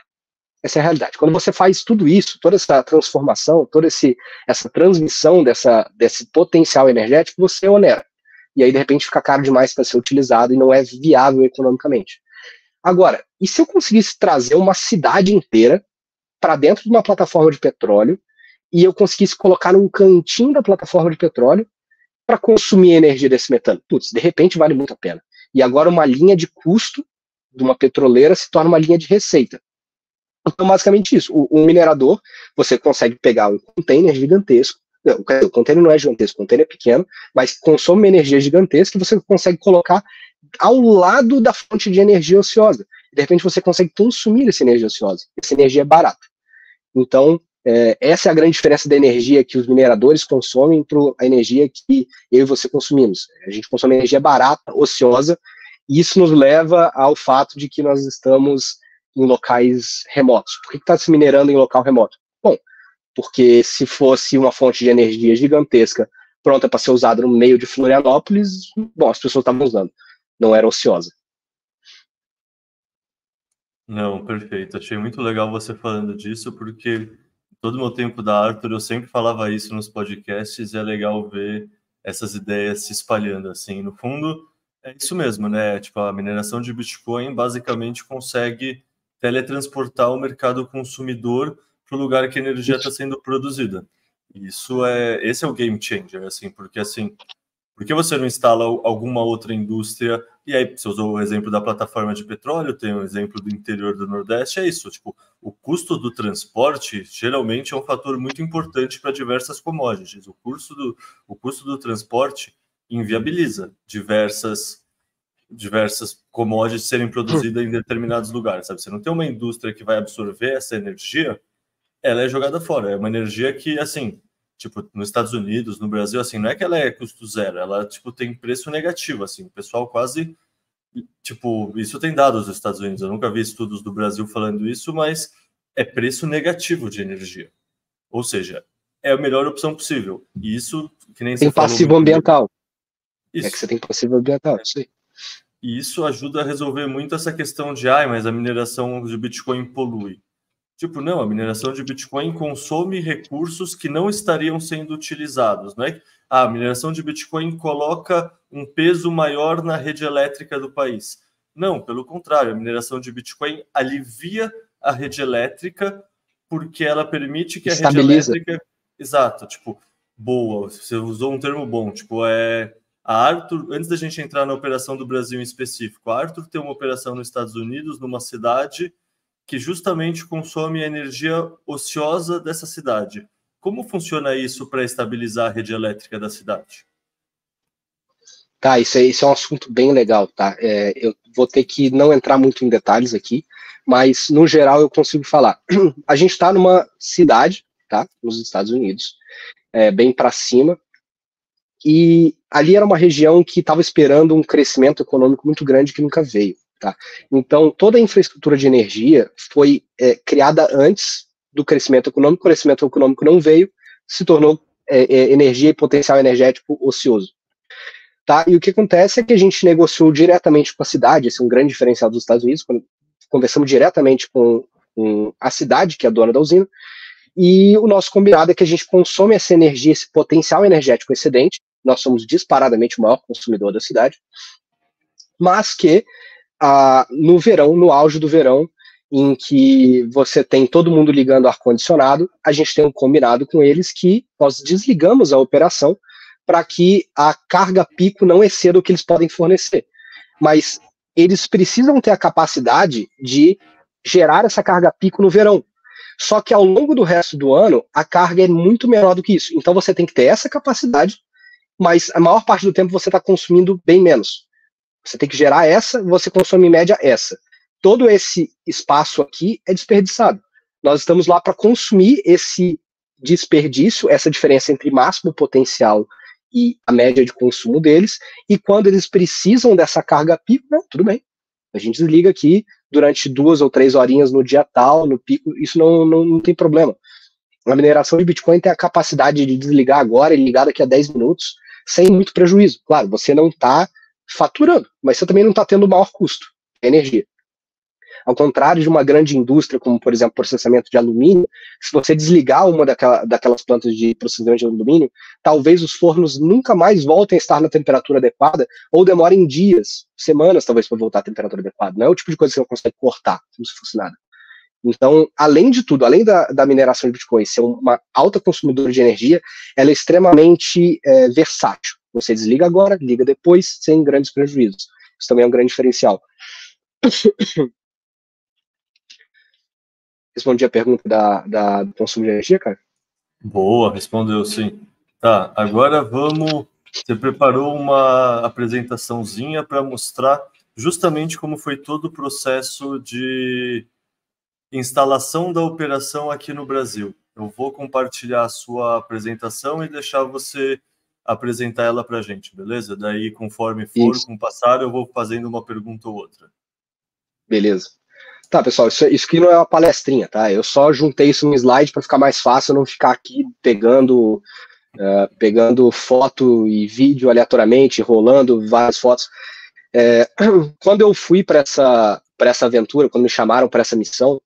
Essa é a realidade. Quando você faz tudo isso, toda essa transformação, toda essa transmissão desse potencial energético, você onera. E aí, de repente, fica caro demais para ser utilizado e não é viável economicamente. Agora, e se eu conseguisse trazer uma cidade inteira para dentro de uma plataforma de petróleo e eu conseguisse colocar num cantinho da plataforma de petróleo para consumir a energia desse metano? De repente vale muito a pena. E agora uma linha de custo de uma petroleira se torna uma linha de receita. Então, basicamente isso. O minerador, você consegue pegar um container gigantesco, o container não é gigantesco, o container é pequeno, mas consome uma energia gigantesca e você consegue colocar ao lado da fonte de energia ociosa. De repente você consegue consumir essa energia ociosa. Essa energia é barata. Então, essa é a grande diferença da energia que os mineradores consomem para a energia que eu e você consumimos. A gente consome energia barata, ociosa, e isso nos leva ao fato de que nós estamos em locais remotos. Por que está se minerando em local remoto? Bom, porque se fosse uma fonte de energia gigantesca pronta para ser usada no meio de Florianópolis, as pessoas estavam usando. Não era ociosa. Não, perfeito. Achei muito legal você falando disso, porque todo o meu tempo da Arthur eu sempre falava isso nos podcasts e é legal ver essas ideias se espalhando assim. No fundo, é isso mesmo, né? Tipo, a mineração de Bitcoin basicamente consegue teletransportar o mercado consumidor para o lugar que a energia está sendo produzida. Esse é o game changer, assim, porque assim, por que você não instala alguma outra indústria? E aí, você usou o exemplo da plataforma de petróleo, tem um exemplo do interior do Nordeste, é isso, tipo, o custo do transporte geralmente é um fator muito importante para diversas commodities. O custo do transporte inviabiliza diversas commodities serem produzidas em determinados lugares, sabe? Você não tem uma indústria que vai absorver essa energia, ela é jogada fora. É uma energia que, assim, Tipo, nos Estados Unidos, no Brasil, assim, não é que ela é custo zero, ela, tipo, tem preço negativo, assim, o pessoal quase, tipo, isso tem dados dos Estados Unidos, eu nunca vi estudos do Brasil falando isso, mas é preço negativo de energia. Ou seja, é a melhor opção possível. E isso, que nem tem você falou... Tem passivo ambiental. Isso. É que você tem passivo ambiental, isso aí. E isso ajuda a resolver muito essa questão de, mas a mineração de Bitcoin polui. Tipo, não, a mineração de Bitcoin consome recursos que não estariam sendo utilizados, não é que a mineração de Bitcoin coloca um peso maior na rede elétrica do país. Não, pelo contrário, a mineração de Bitcoin alivia a rede elétrica porque ela permite que a rede elétrica... Exato, tipo, boa, você usou um termo bom, tipo, a Arthur, antes da gente entrar na operação do Brasil em específico, a Arthur tem uma operação nos Estados Unidos, numa cidade que justamente consome a energia ociosa dessa cidade. Como funciona isso para estabilizar a rede elétrica da cidade? Tá, isso é um assunto bem legal, tá? Eu vou ter que não entrar muito em detalhes aqui, mas no geral eu consigo falar. A gente está numa cidade, tá? Nos Estados Unidos, bem para cima, e ali era uma região que estava esperando um crescimento econômico muito grande que nunca veio. Tá? Então, toda a infraestrutura de energia foi criada antes do crescimento econômico. O crescimento econômico não veio, se tornou energia e potencial energético ocioso. Tá? E o que acontece é que a gente negociou diretamente com a cidade, esse é um grande diferencial dos Estados Unidos, quando conversamos diretamente com a cidade, que é a dona da usina, e o nosso combinado é que a gente consome essa energia, esse potencial energético excedente, nós somos disparadamente o maior consumidor da cidade, mas que no verão, no auge do verão, em que você tem todo mundo ligando ar-condicionado, a gente tem um combinado com eles que nós desligamos a operação para que a carga pico não exceda o que eles podem fornecer. Mas eles precisam ter a capacidade de gerar essa carga pico no verão. Só que ao longo do resto do ano, a carga é muito menor do que isso. Então você tem que ter essa capacidade, mas a maior parte do tempo você está consumindo bem menos. Você tem que gerar essa, você consome em média essa. Todo esse espaço aqui é desperdiçado. Nós estamos lá para consumir esse desperdício, essa diferença entre máximo potencial e a média de consumo deles, e quando eles precisam dessa carga pico, tudo bem. A gente desliga aqui durante 2 ou 3 horinhas no dia tal, no pico, isso não tem problema. A mineração de Bitcoin tem a capacidade de desligar agora e ligar daqui a 10 minutos, sem muito prejuízo. Claro, você não está faturando, mas você também não está tendo o maior custo, energia. Ao contrário de uma grande indústria, como, por exemplo, processamento de alumínio, se você desligar uma daquelas plantas de processamento de alumínio, talvez os fornos nunca mais voltem a estar na temperatura adequada, ou demorem dias, semanas, talvez, para voltar à temperatura adequada. Não é o tipo de coisa que você não consegue cortar, como se fosse nada. Então, além de tudo, além da mineração de Bitcoin ser uma alta consumidora de energia, ela é extremamente versátil. Você desliga agora, liga depois, sem grandes prejuízos. Isso também é um grande diferencial. Respondi a pergunta do consumo de energia, cara? Boa, respondeu sim. Tá, agora vamos... Você preparou uma apresentaçãozinha para mostrar justamente como foi todo o processo de instalação da operação aqui no Brasil. Eu vou compartilhar a sua apresentação e deixar você apresentar ela para a gente, beleza? Daí, conforme for, com o passar, eu vou fazendo uma pergunta ou outra. Beleza. Tá, pessoal, isso aqui não é uma palestrinha, tá? Eu só juntei isso no slide para ficar mais fácil, não ficar aqui pegando foto e vídeo aleatoriamente, rolando várias fotos. Quando eu fui para essa aventura, quando me chamaram para essa missão,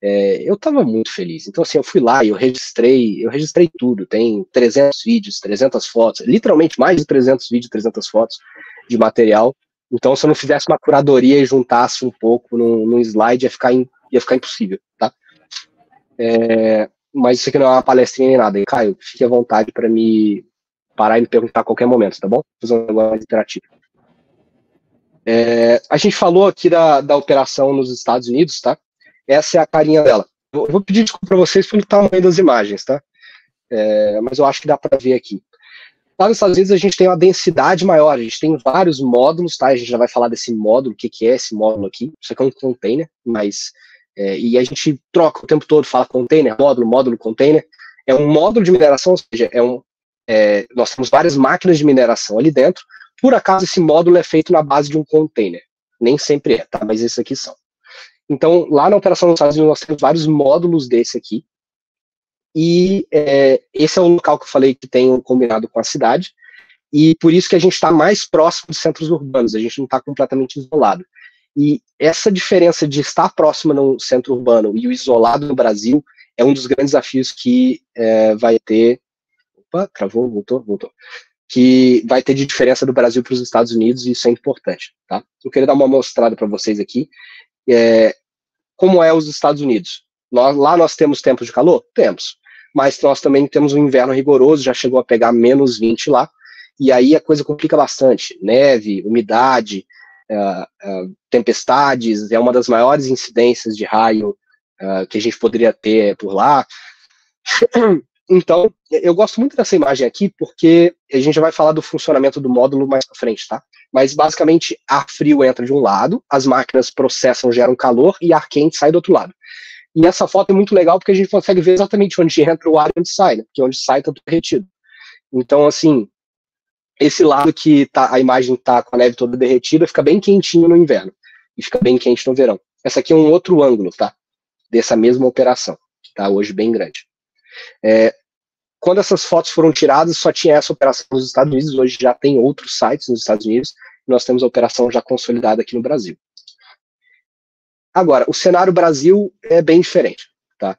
eu estava muito feliz. Então, assim, eu fui lá e eu registrei tudo. Tem 300 vídeos, 300 fotos, literalmente mais de 300 vídeos, 300 fotos de material. Então, se eu não fizesse uma curadoria e juntasse um pouco num slide, ia ficar impossível, tá? Mas isso aqui não é uma palestrinha nem nada. E, Caio, fique à vontade para me parar e me perguntar a qualquer momento, tá bom? Vou fazer um negócio mais interativo. A gente falou aqui da operação nos Estados Unidos, tá? Essa é a carinha dela. Eu vou pedir desculpa para vocês pelo tamanho das imagens, tá? Mas eu acho que dá para ver aqui. Lá nos Estados Unidos a gente tem uma densidade maior, a gente tem vários módulos, tá? A gente já vai falar desse módulo, o que é esse módulo aqui. Isso aqui é um container, mas... e a gente troca o tempo todo, fala container, módulo, container. É um módulo de mineração, ou seja, nós temos várias máquinas de mineração ali dentro. Por acaso, esse módulo é feito na base de um container. Nem sempre é, tá? Mas esses aqui são. Então, lá na operação dos Estados Unidos, nós temos vários módulos desse aqui. E esse é o local que eu falei que tem um combinado com a cidade. E por isso que a gente está mais próximo de centros urbanos. A gente não está completamente isolado. E essa diferença de estar próximo no centro urbano e o isolado no Brasil é um dos grandes desafios que vai ter. Opa, travou, voltou. Que vai ter de diferença do Brasil para os Estados Unidos, e isso é importante. Tá? Eu queria dar uma mostrada para vocês aqui. Como é os Estados Unidos. Lá nós temos tempos de calor? Temos. Mas nós também temos um inverno rigoroso, já chegou a pegar menos 20 lá, e aí a coisa complica bastante. Neve, umidade, tempestades, é uma das maiores incidências de raio que a gente poderia ter por lá. Então, eu gosto muito dessa imagem aqui, porque a gente já vai falar do funcionamento do módulo mais pra frente, tá? Mas, basicamente, ar frio entra de um lado, as máquinas processam, geram calor, e ar quente sai do outro lado. E essa foto é muito legal, porque a gente consegue ver exatamente onde entra o ar e onde sai, né? Porque onde sai tá tudo derretido. Então, assim, esse lado que a imagem tá com a neve toda derretida, fica bem quentinho no inverno, e fica bem quente no verão. Essa aqui é um outro ângulo, tá? Dessa mesma operação, que tá hoje bem grande. Quando essas fotos foram tiradas, só tinha essa operação nos Estados Unidos. Hoje já tem outros sites nos Estados Unidos, e nós temos a operação já consolidada aqui no Brasil. Agora, o cenário Brasil é bem diferente, tá?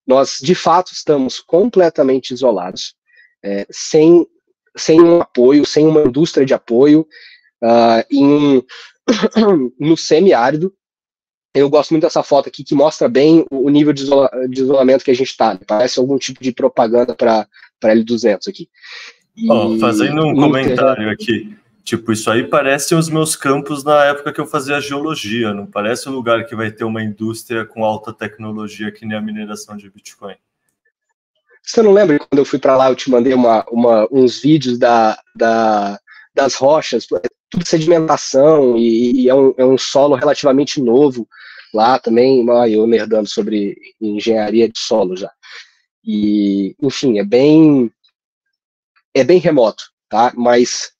Nós, de fato, estamos completamente isolados, sem um apoio, sem uma indústria de apoio, no semiárido. Eu gosto muito dessa foto aqui, que mostra bem o nível de isolamento que a gente está. Parece algum tipo de propaganda para L200 aqui. Fazendo um comentário aqui, tipo, isso aí parece os meus campos na época que eu fazia geologia, não parece um lugar que vai ter uma indústria com alta tecnologia que nem a mineração de Bitcoin. Você não lembra quando eu fui para lá, eu te mandei uns vídeos das rochas, tudo sedimentação, e é um solo relativamente novo lá também, eu nerdando sobre engenharia de solo já. E, enfim, é bem remoto, tá? Mas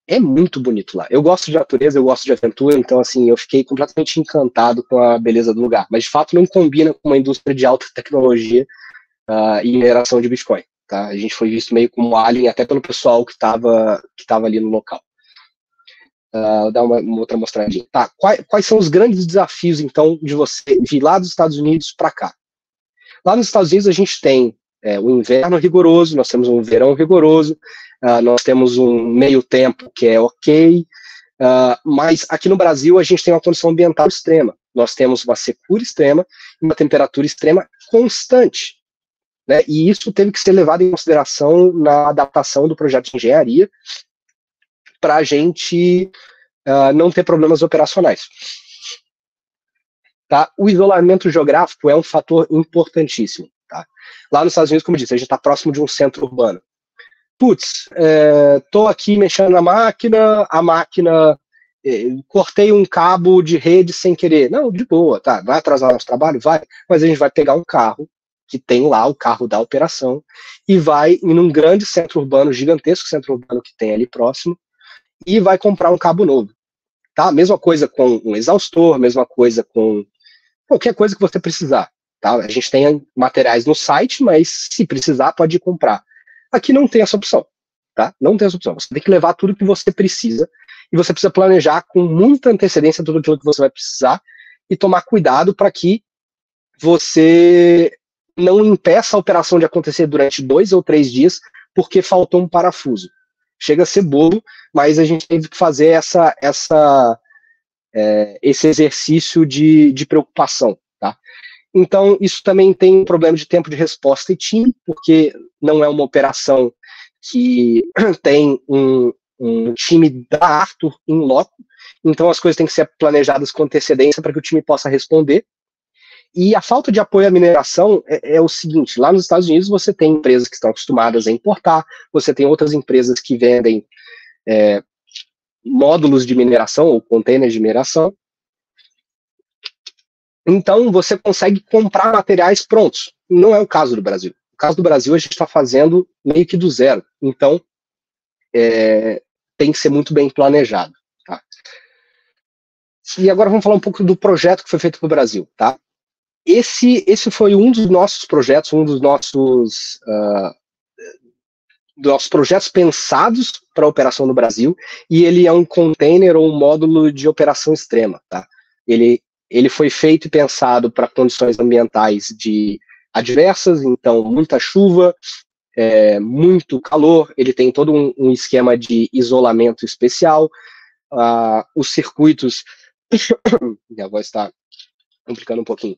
é muito bonito lá. Eu gosto de natureza, eu gosto de aventura, então, assim, eu fiquei completamente encantado com a beleza do lugar. Mas, de fato, não combina com uma indústria de alta tecnologia e mineração de Bitcoin, tá? A gente foi visto meio como alien até pelo pessoal que estava ali no local. Vou dar uma outra mostradinha. Tá, quais são os grandes desafios, então, de você vir lá dos Estados Unidos para cá? Lá nos Estados Unidos a gente tem o inverno rigoroso, nós temos um verão rigoroso, nós temos um meio tempo que é ok, mas aqui no Brasil a gente tem uma condição ambiental extrema. Nós temos uma secura extrema e uma temperatura extrema constante, né? E isso teve que ser levado em consideração na adaptação do projeto de engenharia para a gente não ter problemas operacionais. Tá? O isolamento geográfico é um fator importantíssimo. Tá? Lá nos Estados Unidos, como eu disse, a gente está próximo de um centro urbano. Estou aqui mexendo na máquina, a máquina, cortei um cabo de rede sem querer. Não, de boa, tá? Vai atrasar nosso trabalho? Vai, mas a gente vai pegar um carro que tem lá o carro da operação e vai em um grande centro urbano, gigantesco centro urbano que tem ali próximo, e vai comprar um cabo novo. Tá? Mesma coisa com um exaustor, mesma coisa com qualquer coisa que você precisar. Tá? A gente tem materiais no site, mas se precisar, pode ir comprar. Aqui não tem essa opção. Tá? Não tem essa opção. Você tem que levar tudo que você precisa, e você precisa planejar com muita antecedência tudo aquilo que você vai precisar e tomar cuidado para que você não impeça a operação de acontecer durante 2 ou 3 dias porque faltou um parafuso. Chega a ser bobo, mas a gente teve que fazer esse exercício de preocupação. Tá? Então, isso também tem um problema de tempo de resposta e time, porque não é uma operação que tem um time da Arthur em loco, então as coisas têm que ser planejadas com antecedência para que o time possa responder. E a falta de apoio à mineração é o seguinte: lá nos Estados Unidos você tem empresas que estão acostumadas a importar, você tem outras empresas que vendem módulos de mineração ou containers de mineração. Então você consegue comprar materiais prontos. Não é o caso do Brasil. caso do Brasil, a gente está fazendo meio que do zero. Então, tem que ser muito bem planejado. Tá? E agora vamos falar um pouco do projeto que foi feito para o Brasil. Tá? Esse foi um dos nossos projetos, um dos nossos projetos pensados para a operação no Brasil, e ele é um container ou um módulo de operação extrema. Tá? Ele foi feito e pensado para condições ambientais adversas, então muita chuva, muito calor, ele tem todo um esquema de isolamento especial, os circuitos, minha voz está complicando um pouquinho,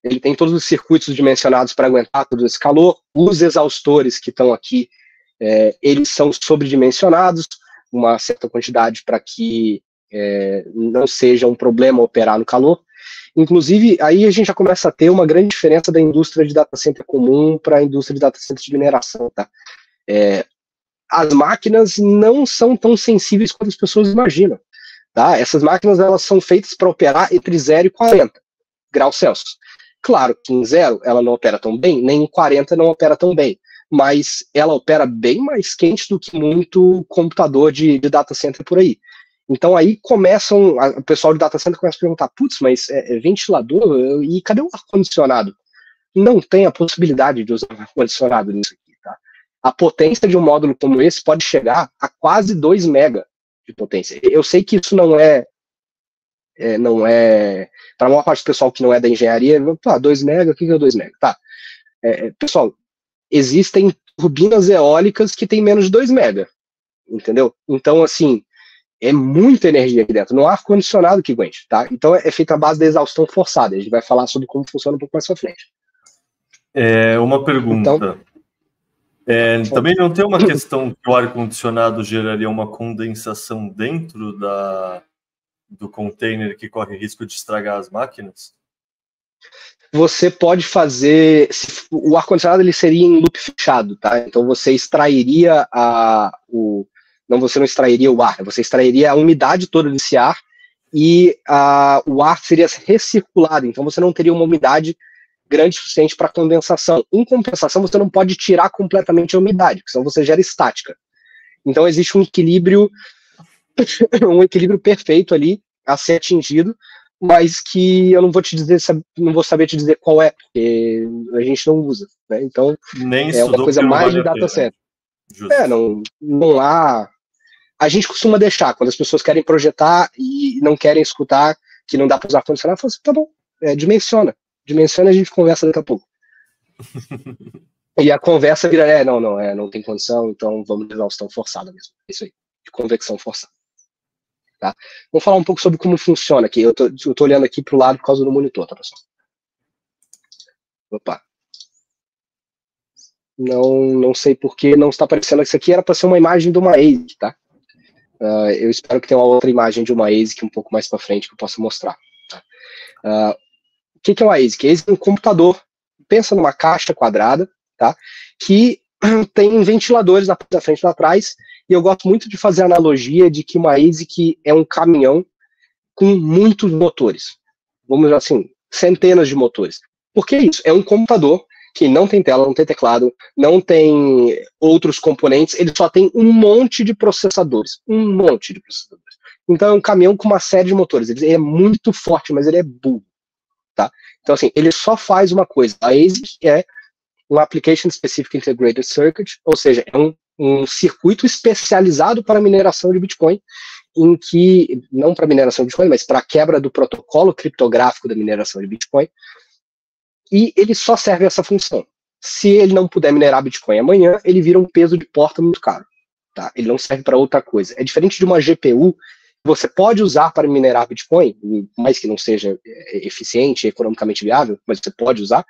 ele tem todos os circuitos dimensionados para aguentar todo esse calor, os exaustores que estão aqui, eles são sobredimensionados, uma certa quantidade para que não seja um problema operar no calor. Inclusive, aí a gente já começa a ter uma grande diferença da indústria de data center comum para a indústria de data center de mineração. Tá? As máquinas não são tão sensíveis quanto as pessoas imaginam. Tá? Essas máquinas elas são feitas para operar entre 0 e 40 graus Celsius. Claro que em 0 ela não opera tão bem, nem em 40 não opera tão bem, mas ela opera bem mais quente do que muito computador de data center por aí. Então aí o pessoal de data center começa a perguntar, putz, mas ventilador, e cadê o ar-condicionado? Não tem a possibilidade de usar ar-condicionado nisso aqui, tá? A potência de um módulo como esse pode chegar a quase 2 mega de potência. Eu sei que isso não é para a maior parte do pessoal que não é da engenharia, 2 mega, o que é 2 mega? Tá. Pessoal, existem turbinas eólicas que têm menos de 2 mega, entendeu? Então, assim, é muita energia aqui dentro, não há ar-condicionado que aguente, tá? Então é feita a base da exaustão forçada, a gente vai falar sobre como funciona um pouco mais pra frente. Uma pergunta. Então, também não tem uma questão que o ar-condicionado geraria uma condensação dentro do container que corre risco de estragar as máquinas? Você pode fazer... O ar-condicionado ele seria em loop fechado, tá? Então você extrairia você não extrairia o ar, você extrairia a umidade toda desse ar e o ar seria recirculado, então você não teria uma umidade grande o suficiente para condensação. Em compensação, você não pode tirar completamente a umidade, porque senão você gera estática. Então existe um equilíbrio perfeito ali a ser atingido, mas que eu não vou saber te dizer qual é, porque a gente não usa, né? Então é uma coisa mais de data center. Não há. A gente costuma deixar, quando as pessoas querem projetar e não querem escutar que não dá para usar ar-condicionado, fala assim, tá bom, dimensiona, a gente conversa daqui a pouco. E a conversa vira, não tem condição, então vamos de exaustão forçada mesmo, isso aí, de convecção forçada. Tá? Vamos falar um pouco sobre como funciona aqui, eu tô olhando aqui pro lado por causa do monitor, tá, pessoal? Opa. Não sei porque não está aparecendo. Isso aqui era para ser uma imagem de uma ASIC, tá? Eu espero que tenha uma outra imagem de uma ASIC um pouco mais para frente que eu possa mostrar. Tá? O que é uma ASIC? A ASIC é um computador. Pensa numa caixa quadrada, tá? Que tem ventiladores na parte da frente e lá atrás. E eu gosto muito de fazer a analogia de que uma ASIC é um caminhão com muitos motores. Vamos dizer assim, centenas de motores. Por que isso? É um computador que não tem tela, não tem teclado, não tem outros componentes, ele só tem um monte de processadores. Então é um caminhão com uma série de motores. Ele é muito forte, mas ele é burro. Tá? Então, assim, ele só faz uma coisa. A ASIC é um Application Specific Integrated Circuit, ou seja, é um circuito especializado para mineração de Bitcoin, em que, não para mineração de Bitcoin, mas para a quebra do protocolo criptográfico da mineração de Bitcoin, e ele só serve essa função. Se ele não puder minerar Bitcoin amanhã, ele vira um peso de porta muito caro. Tá? Ele não serve para outra coisa. É diferente de uma GPU, você pode usar para minerar Bitcoin, mais que não seja eficiente, economicamente viável, mas você pode usar,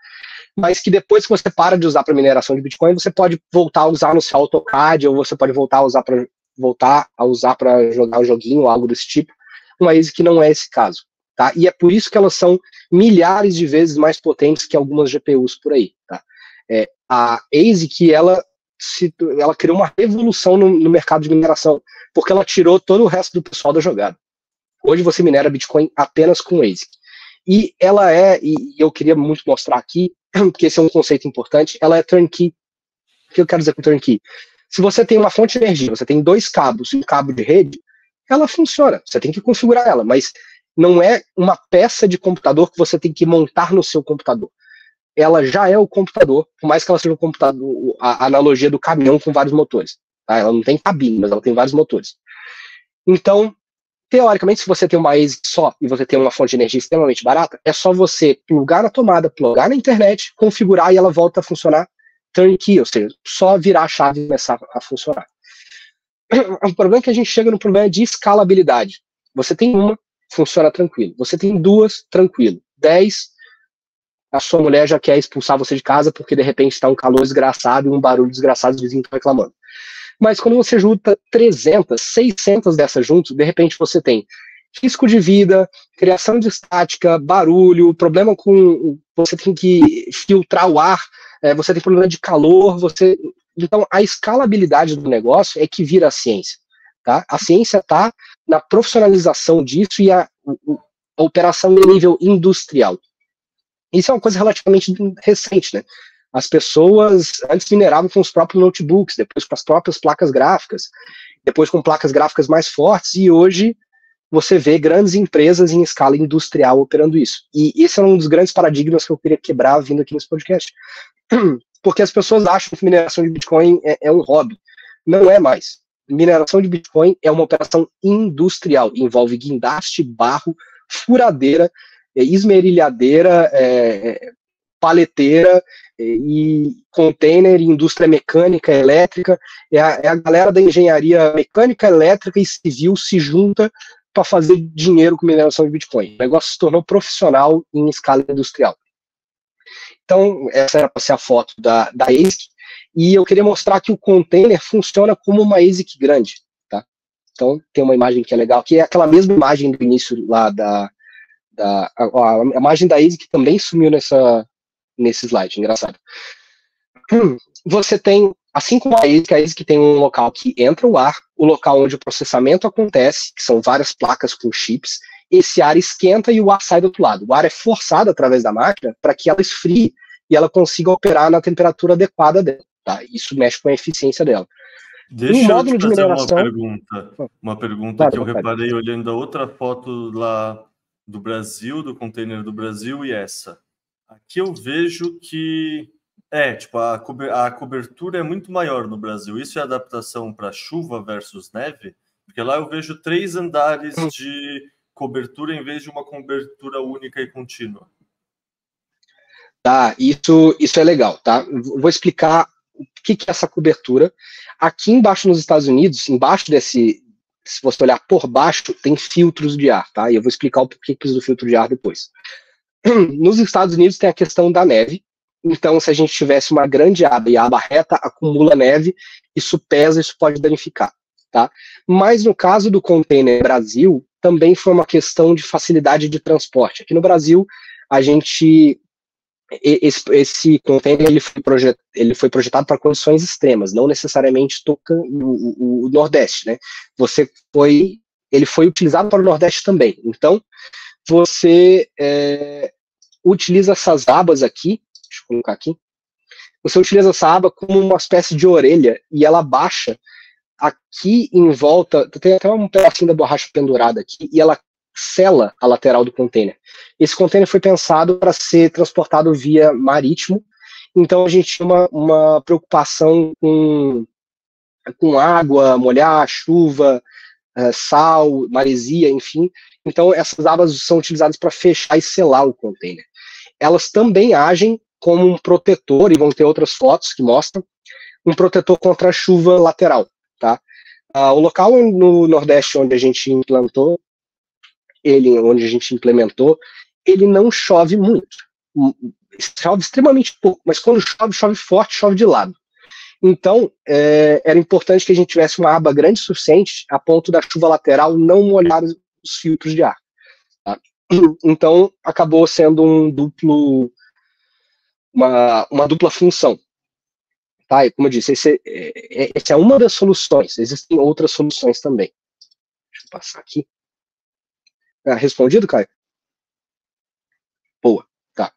mas que depois que você para de usar para mineração de Bitcoin, você pode voltar a usar no seu AutoCAD, ou você pode voltar a usar para jogar um joguinho ou algo desse tipo, uma ASIC que não é esse caso. Tá? E é por isso que elas são milhares de vezes mais potentes que algumas GPUs por aí. Tá? A ASIC, ela criou uma revolução no mercado de mineração, porque ela tirou todo o resto do pessoal da jogada. Hoje você minera Bitcoin apenas com ASIC. E ela e eu queria muito mostrar aqui, porque esse é um conceito importante, ela é turnkey. O que eu quero dizer com turnkey? Se você tem uma fonte de energia, você tem 2 cabos e um cabo de rede, ela funciona, você tem que configurar ela, mas não é uma peça de computador que você tem que montar no seu computador. Ela já é o computador, por mais que ela seja um computador, a analogia do caminhão com vários motores. Tá? Ela não tem cabine, mas ela tem vários motores. Então, teoricamente, se você tem uma ASIC só e você tem uma fonte de energia extremamente barata, é só você plugar na tomada, plugar na internet, configurar e ela volta a funcionar turnkey, ou seja, só virar a chave e começar a funcionar. O problema é que a gente chega no problema de escalabilidade. Você tem uma, funciona tranquilo. Você tem 2, tranquilo. 10, a sua mulher já quer expulsar você de casa porque de repente está um calor desgraçado e um barulho desgraçado, os vizinhos estão reclamando. Mas quando você junta 300, 600 dessas juntos, de repente você tem risco de vida, criação de estática, barulho, problema com... Você tem que filtrar o ar, você tem problema de calor, Então, a escalabilidade do negócio é que vira a ciência. Tá? A ciência está na profissionalização disso e a operação em nível industrial. Isso é uma coisa relativamente recente, né? As pessoas antes mineravam com os próprios notebooks, depois com as próprias placas gráficas, depois com placas gráficas mais fortes, e hoje você vê grandes empresas em escala industrial operando isso. E esse é um dos grandes paradigmas que eu queria quebrar vindo aqui nesse podcast. Porque as pessoas acham que mineração de Bitcoin é um hobby. Não é mais. Mineração de Bitcoin é uma operação industrial. Envolve guindaste, barro, furadeira, esmerilhadeira, paleteira e container, indústria mecânica, elétrica. É a galera da engenharia mecânica, elétrica e civil se junta para fazer dinheiro com mineração de Bitcoin. O negócio se tornou profissional em escala industrial. Então, essa era para ser a foto da ASIC, e eu queria mostrar que o container funciona como uma ASIC grande, tá? Então, tem uma imagem que é legal, que é aquela mesma imagem do início lá a imagem da ASIC também sumiu nesse slide, engraçado. Você tem, assim como a ASIC tem um local que entra o ar, o local onde o processamento acontece, que são várias placas com chips, esse ar esquenta e o ar sai do outro lado. O ar é forçado através da máquina para que ela esfrie e ela consiga operar na temperatura adequada dela. Tá? Isso mexe com a eficiência dela. Deixa eu te fazer uma pergunta que eu reparei olhando a outra foto lá do Brasil, do container do Brasil, e essa. Aqui eu vejo que a cobertura é muito maior no Brasil. Isso é adaptação para chuva versus neve? Porque lá eu vejo 3 andares de cobertura em vez de uma cobertura única e contínua. Tá, isso é legal, tá? Vou explicar o que é essa cobertura. Aqui embaixo nos Estados Unidos, embaixo se você olhar por baixo, tem filtros de ar, tá? E eu vou explicar o porquê que precisa do filtro de ar depois. Nos Estados Unidos tem a questão da neve. Então, se a gente tivesse uma grande aba e a aba reta acumula neve, isso pesa, isso pode danificar, tá? Mas no caso do container Brasil, também foi uma questão de facilidade de transporte. Aqui no Brasil, esse container ele foi projetado para condições extremas, não necessariamente tocando o Nordeste, né? Ele foi utilizado para o Nordeste também. Então, você utiliza essas abas aqui, deixa eu colocar aqui, você utiliza essa aba como uma espécie de orelha e ela baixa aqui em volta, tem até um pedacinho da borracha pendurada aqui, e ela sela a lateral do container. Esse container foi pensado para ser transportado via marítimo, então a gente tinha uma preocupação com água, molhar, chuva, sal, maresia, enfim. Então essas abas são utilizadas para fechar e selar o container. Elas também agem como um protetor, e vão ter outras fotos que mostram, um protetor contra a chuva lateral. Tá? O local no Nordeste onde a gente implementou, ele não chove muito. Chove extremamente pouco, mas quando chove forte, chove de lado. Então, era importante que a gente tivesse uma aba grande o suficiente a ponto da chuva lateral não molhar os filtros de ar. Tá? Então, acabou sendo uma dupla função. Tá? E como eu disse, essa é uma das soluções. Existem outras soluções também. Deixa eu passar aqui. Respondido, Caio? Boa. Tá.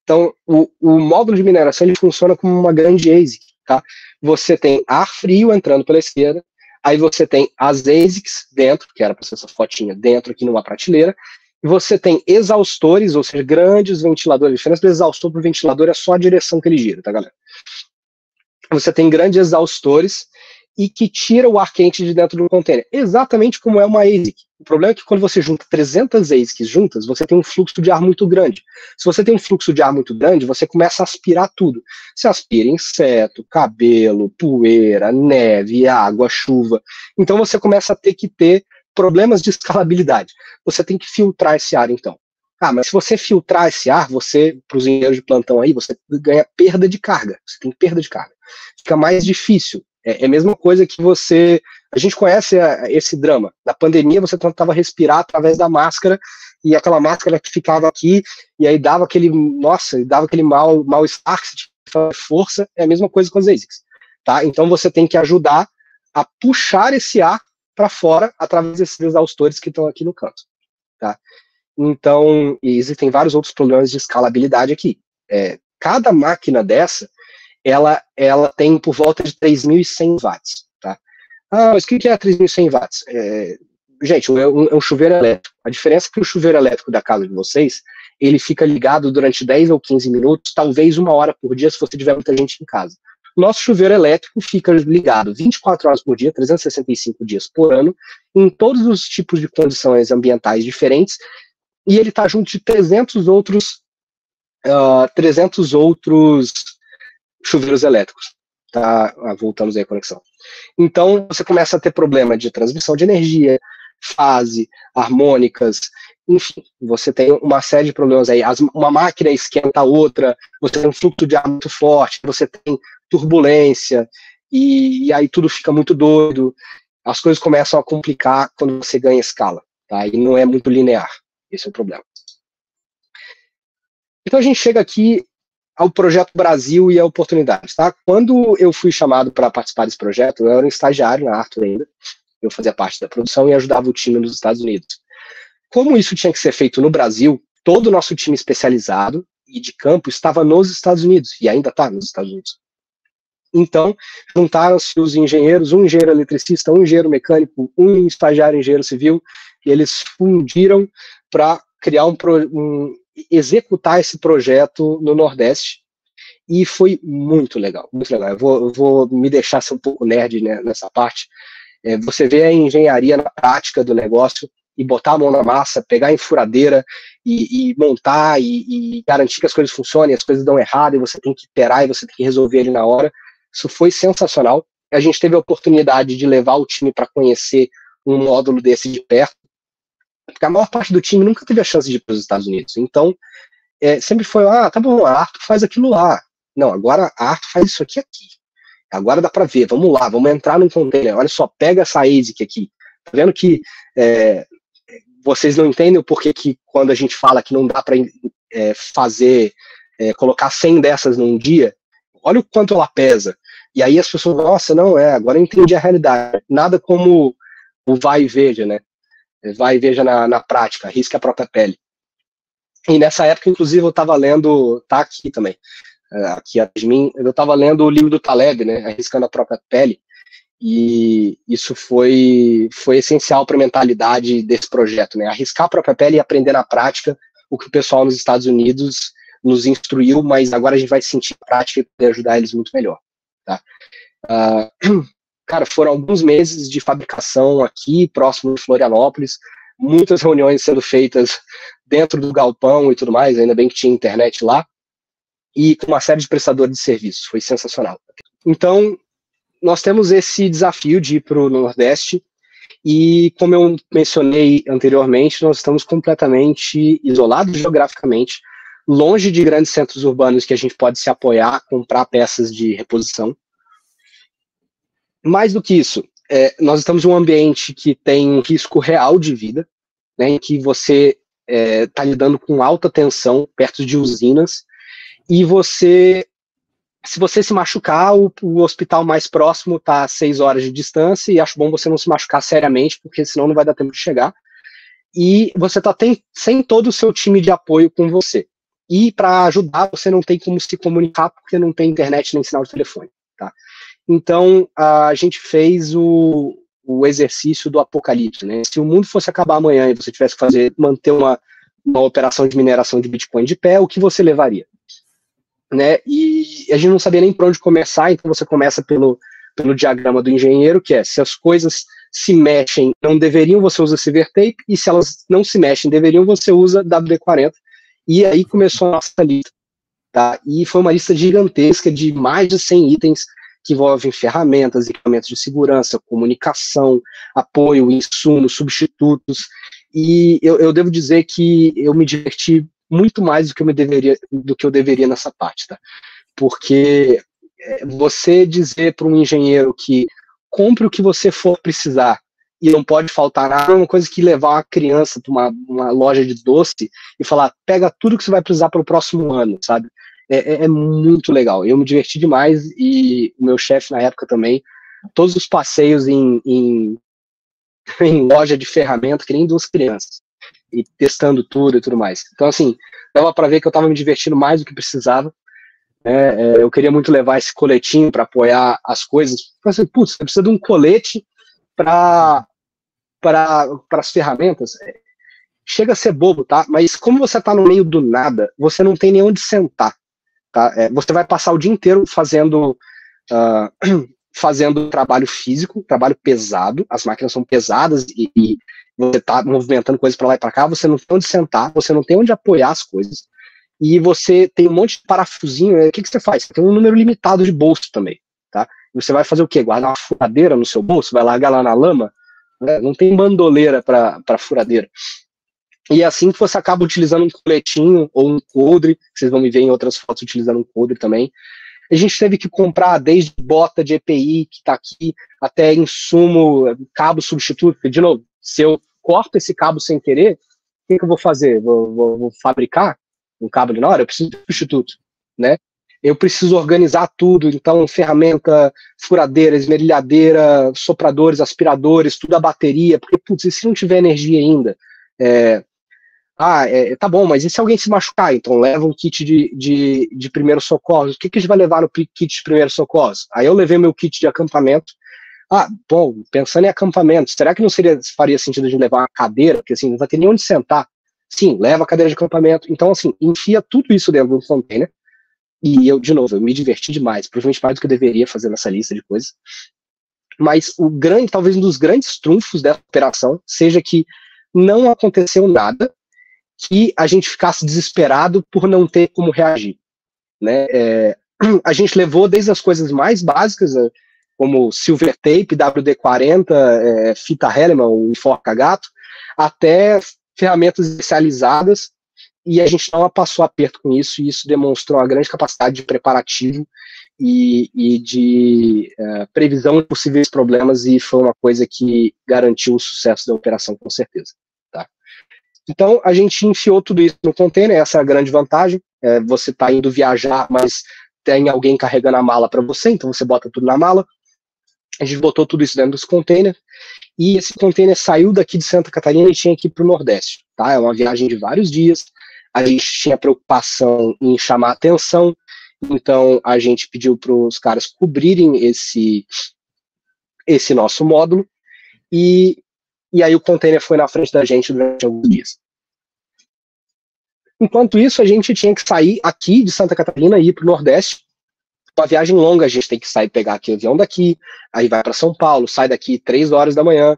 Então, o módulo de mineração ele funciona como uma grande ASIC, tá? Você tem ar frio entrando pela esquerda, aí você tem as ASICs dentro, que era para ser essa fotinha, dentro aqui numa prateleira, e você tem exaustores, ou seja, grandes ventiladores. A diferença do exaustor para o ventilador é só a direção que ele gira, tá, galera? Você tem grandes exaustores e que tira o ar quente de dentro do container, exatamente como é uma ASIC. O problema é que quando você junta 300 ASICs juntas, você tem um fluxo de ar muito grande. Se você tem um fluxo de ar muito grande, você começa a aspirar tudo. Você aspira inseto, cabelo, poeira, neve, água, chuva. Então você começa a ter que ter problemas de escalabilidade. Você tem que filtrar esse ar, então. Ah, mas se você filtrar esse ar, você, para os engenheiros de plantão aí, você ganha perda de carga. Você tem perda de carga. Fica mais difícil. É a mesma coisa que você... A gente conhece esse drama. Na pandemia, você tentava respirar através da máscara, e aquela máscara que ficava aqui, e aí dava aquele... Nossa, dava aquele mal-estar, que você tinha que fazer força. É a mesma coisa com as ASICs. Tá? Então, você tem que ajudar a puxar esse ar para fora através desses exaustores que estão aqui no canto. Tá? Então, existem vários outros problemas de escalabilidade aqui. Cada máquina dessa, ela tem por volta de 3.100 watts, tá? Ah, mas o que é 3.100 watts? Gente, é um chuveiro elétrico. A diferença é que o chuveiro elétrico da casa de vocês, ele fica ligado durante 10 ou 15 minutos, talvez 1 hora por dia, se você tiver muita gente em casa. Nosso chuveiro elétrico fica ligado 24 horas por dia, 365 dias por ano, em todos os tipos de condições ambientais diferentes, e ele está junto de 300 outros chuveiros elétricos, tá? Voltamos aí a conexão. Então, você começa a ter problema de transmissão de energia, fase, harmônicas, enfim, você tem uma série de problemas aí. Uma máquina esquenta a outra, você tem um fluxo de ar muito forte, você tem turbulência, e aí tudo fica muito doido. As coisas começam a complicar quando você ganha escala, tá? E não é muito linear. Esse é o problema. Então, a gente chega aqui ao Projeto Brasil e a oportunidades, tá? Quando eu fui chamado para participar desse projeto, eu era um estagiário na Arthur ainda, eu fazia parte da produção e ajudava o time nos Estados Unidos. Como isso tinha que ser feito no Brasil, todo o nosso time especializado e de campo estava nos Estados Unidos, e ainda está nos Estados Unidos. Então, juntaram-se os engenheiros, um engenheiro eletricista, um engenheiro mecânico, um estagiário engenheiro civil, e eles fundiram para criar executar esse projeto no Nordeste, e foi muito legal, muito legal. Eu vou me deixar ser um pouco nerd, né, nessa parte. Você vê a engenharia na prática do negócio, e botar a mão na massa, pegar a enfuradeira, e montar, e garantir que as coisas funcionem, as coisas dão errado, e você tem que iterar, e você tem que resolver ali na hora. Isso foi sensacional. A gente teve a oportunidade de levar o time para conhecer um módulo desse de perto, porque a maior parte do time nunca teve a chance de ir para os Estados Unidos. Então, sempre foi, tá bom, a Arthur faz aquilo lá. Não, agora a Arthur faz isso aqui. Agora dá para ver, vamos lá, vamos entrar num container. Olha só, pega essa ASIC aqui. Tá vendo que vocês não entendem o porquê que quando a gente fala que não dá para colocar 100 dessas num dia, olha o quanto ela pesa. E aí as pessoas, nossa, não, agora eu entendi a realidade. Nada como o vai e veja, né? Vai e veja na prática, arrisca a própria pele. E nessa época, inclusive, eu estava lendo, tá aqui também, aqui atrás de mim, eu estava lendo o livro do Taleb, né, Arriscando a Própria Pele, e isso foi essencial para a mentalidade desse projeto, né, arriscar a própria pele e aprender na prática o que o pessoal nos Estados Unidos nos instruiu, mas agora a gente vai sentir a prática e poder ajudar eles muito melhor. Tá? Cara, foram alguns meses de fabricação aqui, próximo de Florianópolis, muitas reuniões sendo feitas dentro do galpão e tudo mais, ainda bem que tinha internet lá, e com uma série de prestadores de serviços, foi sensacional. Então, nós temos esse desafio de ir para o Nordeste, e como eu mencionei anteriormente, nós estamos completamente isolados geograficamente, longe de grandes centros urbanos que a gente pode se apoiar, comprar peças de reposição. Mais do que isso, nós estamos em um ambiente que tem um risco real de vida, né, em que você está lidando com alta tensão perto de usinas, e se você se machucar, o hospital mais próximo está a 6 horas de distância, e acho bom você não se machucar seriamente, porque senão não vai dar tempo de chegar, e você está sem todo o seu time de apoio com você. e para ajudar você não tem como se comunicar porque não tem internet nem sinal de telefone, tá? Então a gente fez o exercício do apocalipse, né? Se o mundo fosse acabar amanhã e você tivesse que manter uma operação de mineração de Bitcoin de pé, o que você levaria? Né? E a gente não sabia nem por onde começar, então você começa pelo diagrama do engenheiro, que é, se as coisas se mexem, não deveriam, você usa silver tape, e se elas não se mexem, deveriam, você usa WD-40, e aí começou a nossa lista, tá? E foi uma lista gigantesca de mais de 100 itens, que envolvem ferramentas, equipamentos de segurança, comunicação, apoio, insumos, substitutos, e eu devo dizer que eu me diverti muito mais do que eu deveria nessa parte, tá? Porque você dizer para um engenheiro que compre o que você for precisar e não pode faltar nada, é uma coisa que levar uma criança para uma loja de doce e falar, pega tudo que você vai precisar para o próximo ano, sabe? É muito legal. Eu me diverti demais e o meu chefe na época também, todos os passeios em loja de ferramenta, que nem duas crianças, e testando tudo e tudo mais. Então, assim, dava para ver que eu estava me divertindo mais do que precisava. Eu queria muito levar esse coletinho para apoiar as coisas. Eu falei, putz, você precisa de um colete para as ferramentas. Chega a ser bobo, tá? Mas como você está no meio do nada, você não tem nem onde sentar. Tá? Você vai passar o dia inteiro fazendo trabalho físico, trabalho pesado, as máquinas são pesadas e você está movimentando coisas para lá e para cá, você não tem onde sentar, você não tem onde apoiar as coisas, e você tem um monte de parafusinho, o que você faz? Você tem um número limitado de bolso também, tá? E você vai fazer o quê? Guardar uma furadeira no seu bolso? Vai largar lá na lama? Não tem bandoleira para furadeira. E é assim que você acaba utilizando um coletinho ou um coldre, vocês vão me ver em outras fotos utilizando um coldre também. A gente teve que comprar desde bota de EPI, que está aqui, até insumo, cabo substituto. De novo, se eu corto esse cabo sem querer, o que eu vou fazer? Vou fabricar um cabo de na hora? Eu preciso de substituto, né? Eu preciso organizar tudo, então ferramenta, furadeira, esmerilhadeira, sopradores, aspiradores, tudo a bateria, porque, putz, e se não tiver energia ainda? Tá bom, mas e se alguém se machucar? Então leva um kit de primeiros socorros. O que a gente vai levar no kit de primeiros socorros? Aí eu levei meu kit de acampamento. Bom, pensando em acampamento, será que não faria sentido a gente levar uma cadeira? Porque assim, não vai ter nem onde sentar. Sim, leva a cadeira de acampamento. Então, assim, enfia tudo isso dentro de um container. E eu, de novo, eu me diverti demais, provavelmente mais do que eu deveria fazer nessa lista de coisas. Mas talvez um dos grandes trunfos dessa operação seja que não aconteceu nada que a gente ficasse desesperado por não ter como reagir, né? A gente levou desde as coisas mais básicas, como silver tape, WD-40, fita Hellman, enforca gato, até ferramentas especializadas, e a gente não passou aperto com isso, e isso demonstrou uma grande capacidade de preparativo e de previsão de possíveis problemas, e foi uma coisa que garantiu o sucesso da operação, com certeza. Então, a gente enfiou tudo isso no container, essa é a grande vantagem. Você está indo viajar, mas tem alguém carregando a mala para você, então você bota tudo na mala. A gente botou tudo isso dentro dos containers, e esse container saiu daqui de Santa Catarina e tinha que ir para o Nordeste. Tá? É uma viagem de vários dias, a gente tinha preocupação em chamar atenção, então a gente pediu para os caras cobrirem esse nosso módulo, e aí o container foi na frente da gente durante alguns dias. Enquanto isso, a gente tinha que sair aqui de Santa Catarina e ir para o Nordeste. Uma viagem longa, a gente tem que sair, pegar aqui o avião daqui, aí vai para São Paulo, sai daqui 3 horas da manhã.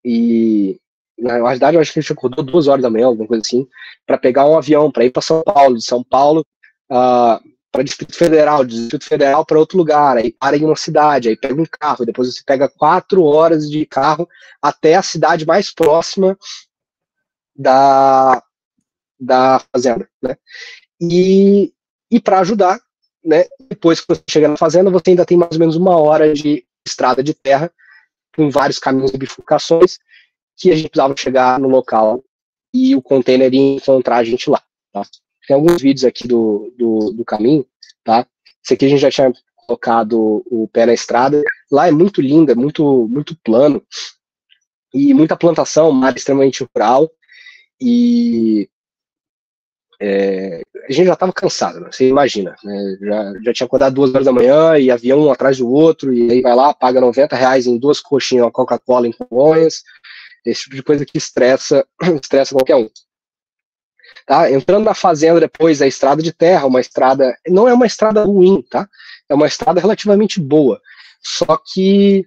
E, na verdade, eu acho que a gente acordou 2 horas da manhã, alguma coisa assim, para pegar um avião, para ir para São Paulo, de São Paulo para Distrito Federal, de Distrito Federal para outro lugar, aí para em uma cidade, aí pega um carro, depois você pega 4 horas de carro até a cidade mais próxima da fazenda, né? E para ajudar, né, depois que você chega na fazenda, você ainda tem mais ou menos 1 hora de estrada de terra, com vários caminhos e bifurcações, que a gente precisava chegar no local e o container ia encontrar a gente lá, tá? Tem alguns vídeos aqui do caminho, tá? Esse aqui a gente já tinha colocado o pé na estrada. Lá é muito lindo, é muito, muito plano. E muita plantação, uma área extremamente rural. E a gente já estava cansado, né? Você imagina, né? Já tinha acordado 2 horas da manhã e avião um atrás do outro, e aí vai lá, paga R$90 em 2 coxinhas, uma Coca-Cola em Congonhas, esse tipo de coisa que estressa qualquer um. Tá? Entrando na fazenda depois, a estrada de terra, uma estrada, não é uma estrada ruim, tá? É uma estrada relativamente boa, só que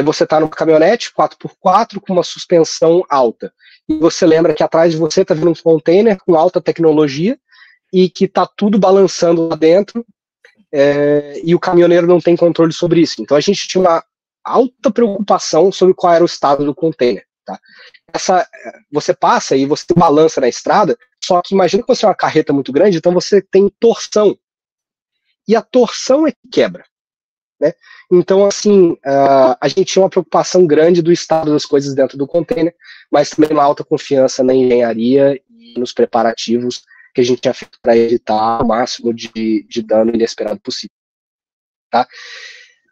você está numa caminhonete 4x4 com uma suspensão alta. E você lembra que atrás de você está vindo um container com alta tecnologia e que está tudo balançando lá dentro, e o caminhoneiro não tem controle sobre isso. Então a gente tinha uma alta preocupação sobre qual era o estado do container. Tá? Você passa e você balança na estrada, só que imagina que você é uma carreta muito grande, então você tem torção. E a torção é que quebra. Né? Então, assim, a gente tinha uma preocupação grande do estado das coisas dentro do container, mas também uma alta confiança na engenharia e nos preparativos que a gente tinha feito para evitar o máximo de dano inesperado possível. Tá?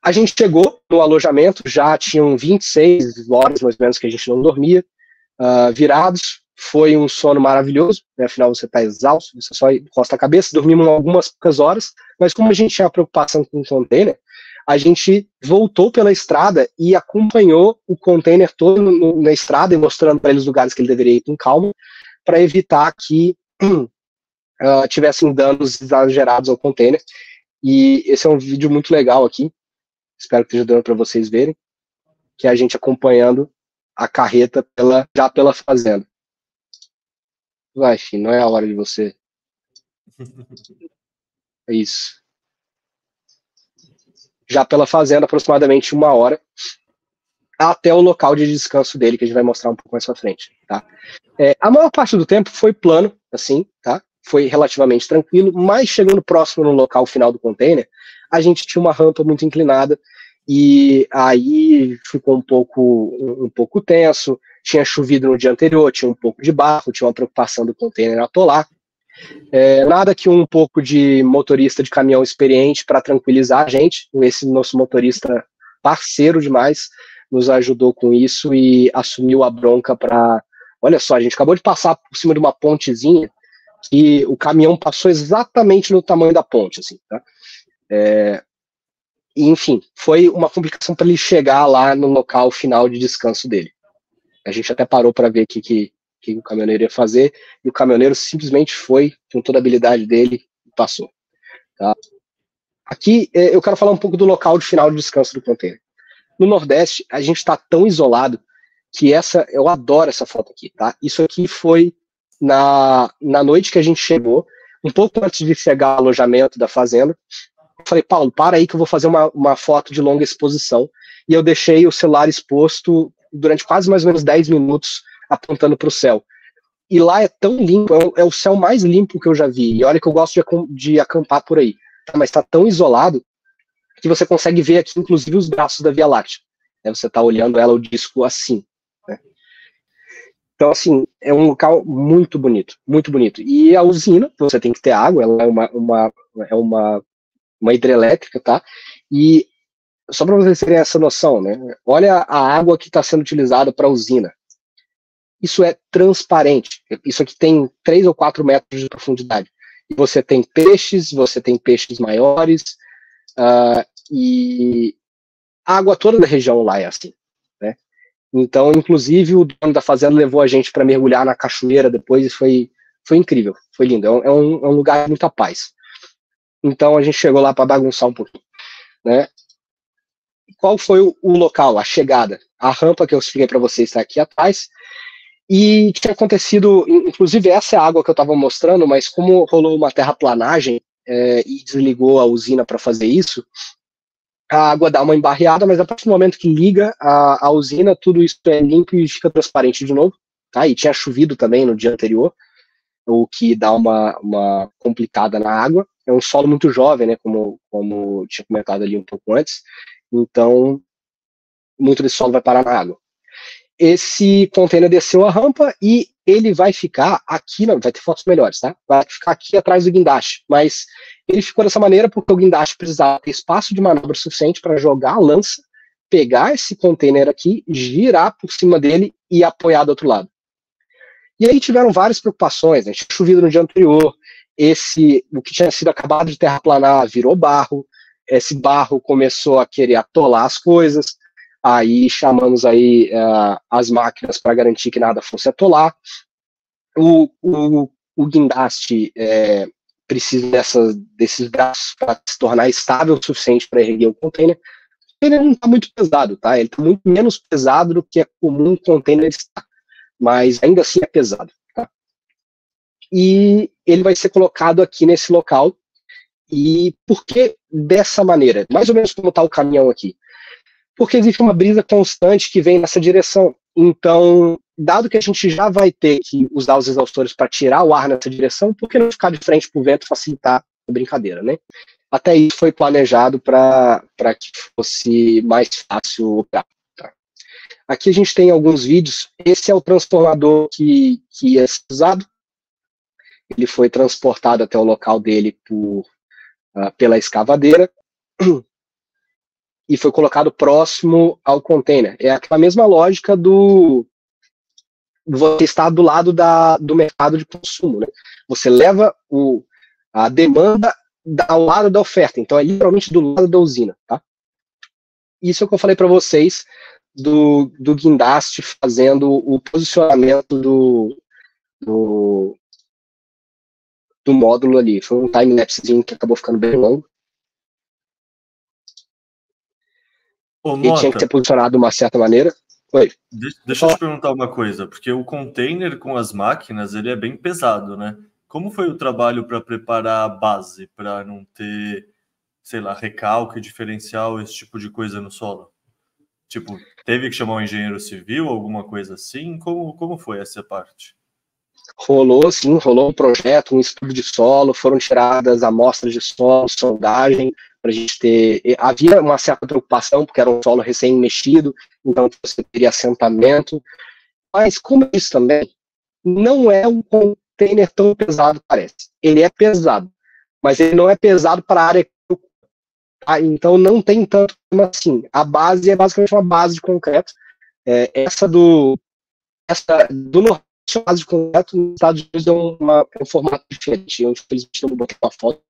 A gente chegou no alojamento, já tinham 26 horas mais ou menos que a gente não dormia, virados, foi um sono maravilhoso, né? Afinal você está exausto, você só encosta a cabeça, dormimos algumas poucas horas, mas como a gente tinha preocupação com o container, a gente voltou pela estrada e acompanhou o container todo na estrada e mostrando para eles os lugares que ele deveria ir com calma, para evitar que tivessem danos exagerados ao container. E esse é um vídeo muito legal aqui, espero que esteja dando para vocês verem, que é a gente acompanhando a carreta já pela fazenda. Vai, filho, não é a hora de você. É isso. Já pela fazenda, aproximadamente 1 hora, até o local de descanso dele, que a gente vai mostrar um pouco mais pra frente, tá? A maior parte do tempo foi plano, assim, tá? Foi relativamente tranquilo, mas chegando próximo no local final do container, a gente tinha uma rampa muito inclinada, e aí ficou um pouco tenso, tinha chovido no dia anterior, tinha um pouco de barro, tinha uma preocupação do container atolar, nada que um pouco de motorista de caminhão experiente para tranquilizar a gente. Esse nosso motorista parceiro demais nos ajudou com isso e assumiu a bronca para... Olha só, a gente acabou de passar por cima de uma pontezinha que o caminhão passou exatamente no tamanho da ponte, assim, tá? E, enfim, foi uma complicação para ele chegar lá no local final de descanso dele. A gente até parou para ver o que o caminhoneiro ia fazer, e o caminhoneiro simplesmente foi, com toda a habilidade dele, e passou. Tá? Aqui, eu quero falar um pouco do local de final de descanso do container. No Nordeste, a gente está tão isolado que eu adoro essa foto aqui, tá? Isso aqui foi na noite que a gente chegou, um pouco antes de chegar ao alojamento da fazenda. Eu falei, Paulo, para aí que eu vou fazer uma foto de longa exposição, e eu deixei o celular exposto durante quase mais ou menos 10 minutos, apontando para o céu. E lá é tão limpo, é o céu mais limpo que eu já vi. E olha que eu gosto de acampar por aí. Tá? Mas está tão isolado que você consegue ver aqui, inclusive, os braços da Via Láctea. Você está olhando ela, o disco, assim. Né? Então, assim, é um local muito bonito, muito bonito. E a usina, você tem que ter água, ela é uma hidrelétrica, tá? E só para vocês terem essa noção, né? Olha a água que está sendo utilizada para a usina. Isso é transparente. Isso aqui tem 3 ou 4 metros de profundidade. E você tem peixes maiores, e a água toda da região lá é assim. Né? Então, inclusive, o dono da fazenda levou a gente para mergulhar na cachoeira depois, e foi incrível, foi lindo. É um lugar de muita paz. Então, a gente chegou lá para bagunçar um pouquinho. Né? Qual foi o local, a chegada? A rampa que eu expliquei para vocês está aqui atrás. E tinha acontecido, inclusive essa é a água que eu estava mostrando, mas como rolou uma terraplanagem e desligou a usina para fazer isso, a água dá uma embarreada, mas a partir do momento que liga a usina, tudo isso é limpo e fica transparente de novo. Tá? E tinha chovido também no dia anterior, o que dá uma complicada na água. É um solo muito jovem, né, como tinha comentado ali um pouco antes, então muito desse solo vai parar na água. Esse container desceu a rampa e ele vai ficar aqui, não, vai ter fotos melhores, tá? Vai ficar aqui atrás do guindaste, mas ele ficou dessa maneira porque o guindaste precisava ter espaço de manobra suficiente para jogar a lança, pegar esse container aqui, girar por cima dele e apoiar do outro lado. E aí tiveram várias preocupações, né? Tinha chovido no dia anterior, o que tinha sido acabado de terraplanar virou barro, esse barro começou a querer atolar as coisas, aí chamamos aí as máquinas para garantir que nada fosse atolar. O guindaste precisa desses braços para se tornar estável o suficiente para erguer o container. Ele não está muito pesado, tá? Ele está muito menos pesado do que é comum um container estar, mas ainda assim é pesado, tá? E ele vai ser colocado aqui nesse local. E por que dessa maneira? Mais ou menos como está o caminhão aqui. Porque existe uma brisa constante que vem nessa direção. Então, dado que a gente já vai ter que usar os exaustores para tirar o ar nessa direção, por que não ficar de frente para o vento e facilitar a brincadeira, né? Até isso foi planejado para que fosse mais fácil operar. Tá? Aqui a gente tem alguns vídeos. Esse é o transformador que ia ser usado. Ele foi transportado até o local dele pela escavadeira e foi colocado próximo ao container. É aquela mesma lógica do você estar do lado do mercado de consumo, né? Você leva a demanda ao lado da oferta, então é literalmente do lado da usina, tá? Isso é o que eu falei para vocês do guindaste fazendo o posicionamento do módulo ali. Foi um time-lapsezinho que acabou ficando bem longo. Ele tinha que ser posicionado de uma certa maneira. Oi. Deixa eu te perguntar uma coisa, porque o container com as máquinas, ele é bem pesado, né? Como foi o trabalho para preparar a base, para não ter, sei lá, recalque, diferencial, esse tipo de coisa no solo? Tipo, teve que chamar um engenheiro civil, alguma coisa assim? Como foi essa parte? Rolou, sim, rolou um projeto, um estudo de solo, foram tiradas amostras de solo, sondagem, para a gente ter... Havia uma certa preocupação, porque era um solo recém-mexido, então você teria assentamento, mas como isso também, não é um container tão pesado, parece. Ele é pesado, mas ele não é pesado para a área. Então não tem tanto assim. A base é basicamente uma base de concreto. Essa do Nordeste, a base de concreto nos Estados Unidos é um formato diferente. Eu, infelizmente, não botei uma foto.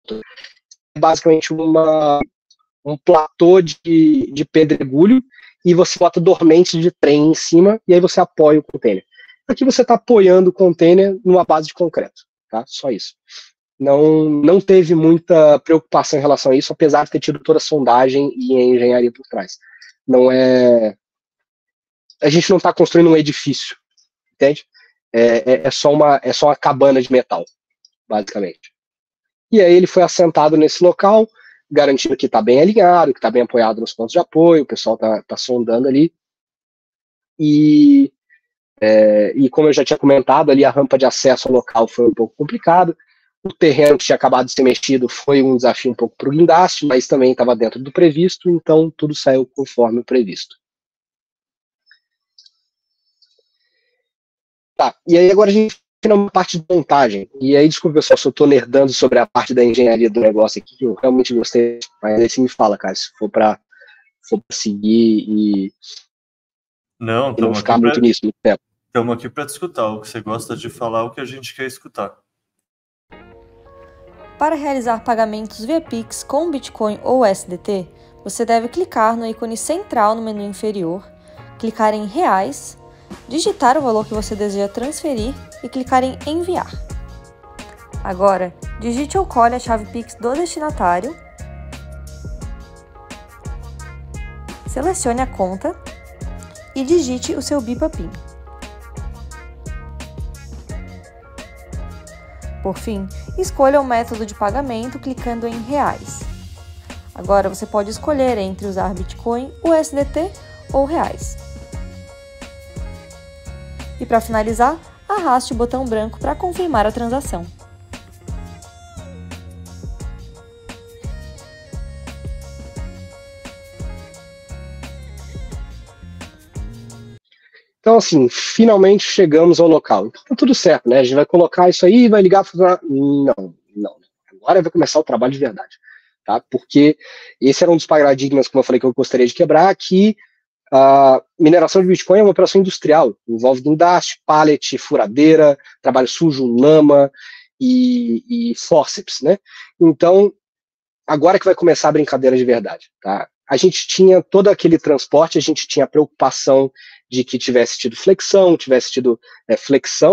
É basicamente um platô de pedregulho e você bota dormentes de trem em cima e aí você apoia o container. Aqui você está apoiando o container numa base de concreto, tá? Só isso. Não teve muita preocupação em relação a isso, apesar de ter tido toda a sondagem e a engenharia por trás. A gente não está construindo um edifício, entende? É só uma cabana de metal, basicamente. E aí ele foi assentado nesse local, garantindo que está bem alinhado, que está bem apoiado nos pontos de apoio, o pessoal está sondando ali. E como eu já tinha comentado, ali a rampa de acesso ao local foi um pouco complicado. O terreno que tinha acabado de ser mexido foi um desafio um pouco para o guindaste, mas também estava dentro do previsto, então tudo saiu conforme o previsto. Tá, e aí agora a gente tem uma parte de montagem. E aí, desculpa, pessoal, se eu estou nerdando sobre a parte da engenharia do negócio aqui, que eu realmente gostei, mas aí você me fala, cara, se for para seguir e não ficar muito nisso muito tempo. Estamos aqui para te escutar. O que você gosta de falar, o que a gente quer escutar. Para realizar pagamentos via Pix com Bitcoin ou USDT, você deve clicar no ícone central no menu inferior, clicar em Reais, digitar o valor que você deseja transferir e clicar em Enviar. Agora, digite ou cole a chave Pix do destinatário, selecione a conta e digite o seu BIPA-PIN. Por fim, escolha o método de pagamento clicando em Reais. Agora você pode escolher entre usar Bitcoin, USDT ou Reais. E para finalizar, arraste o botão branco para confirmar a transação. Então, assim, finalmente chegamos ao local. Então, tá tudo certo, né? A gente vai colocar isso aí, vai ligar... Não. Agora vai começar o trabalho de verdade, tá? Porque esse era um dos paradigmas, como eu falei, que eu gostaria de quebrar, que A mineração de Bitcoin é uma operação industrial, envolve guindaste, pallet, furadeira, trabalho sujo, lama e forceps, né? Então, agora que vai começar a brincadeira de verdade, tá? A gente tinha todo aquele transporte, a gente tinha a preocupação de que tivesse tido flexão,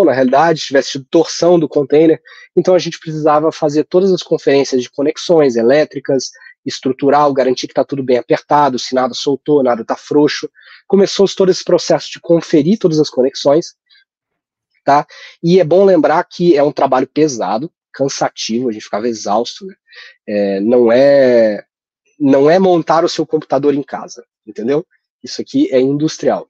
na realidade, tivesse tido torção do container, então a gente precisava fazer todas as conferências de conexões elétricas, estrutural, garantir que está tudo bem apertado, se nada soltou, nada está frouxo. Começou todo esse processo de conferir todas as conexões, tá? E é bom lembrar que é um trabalho pesado, cansativo, a gente ficava exausto, né? Não é montar o seu computador em casa, entendeu? Isso aqui é industrial.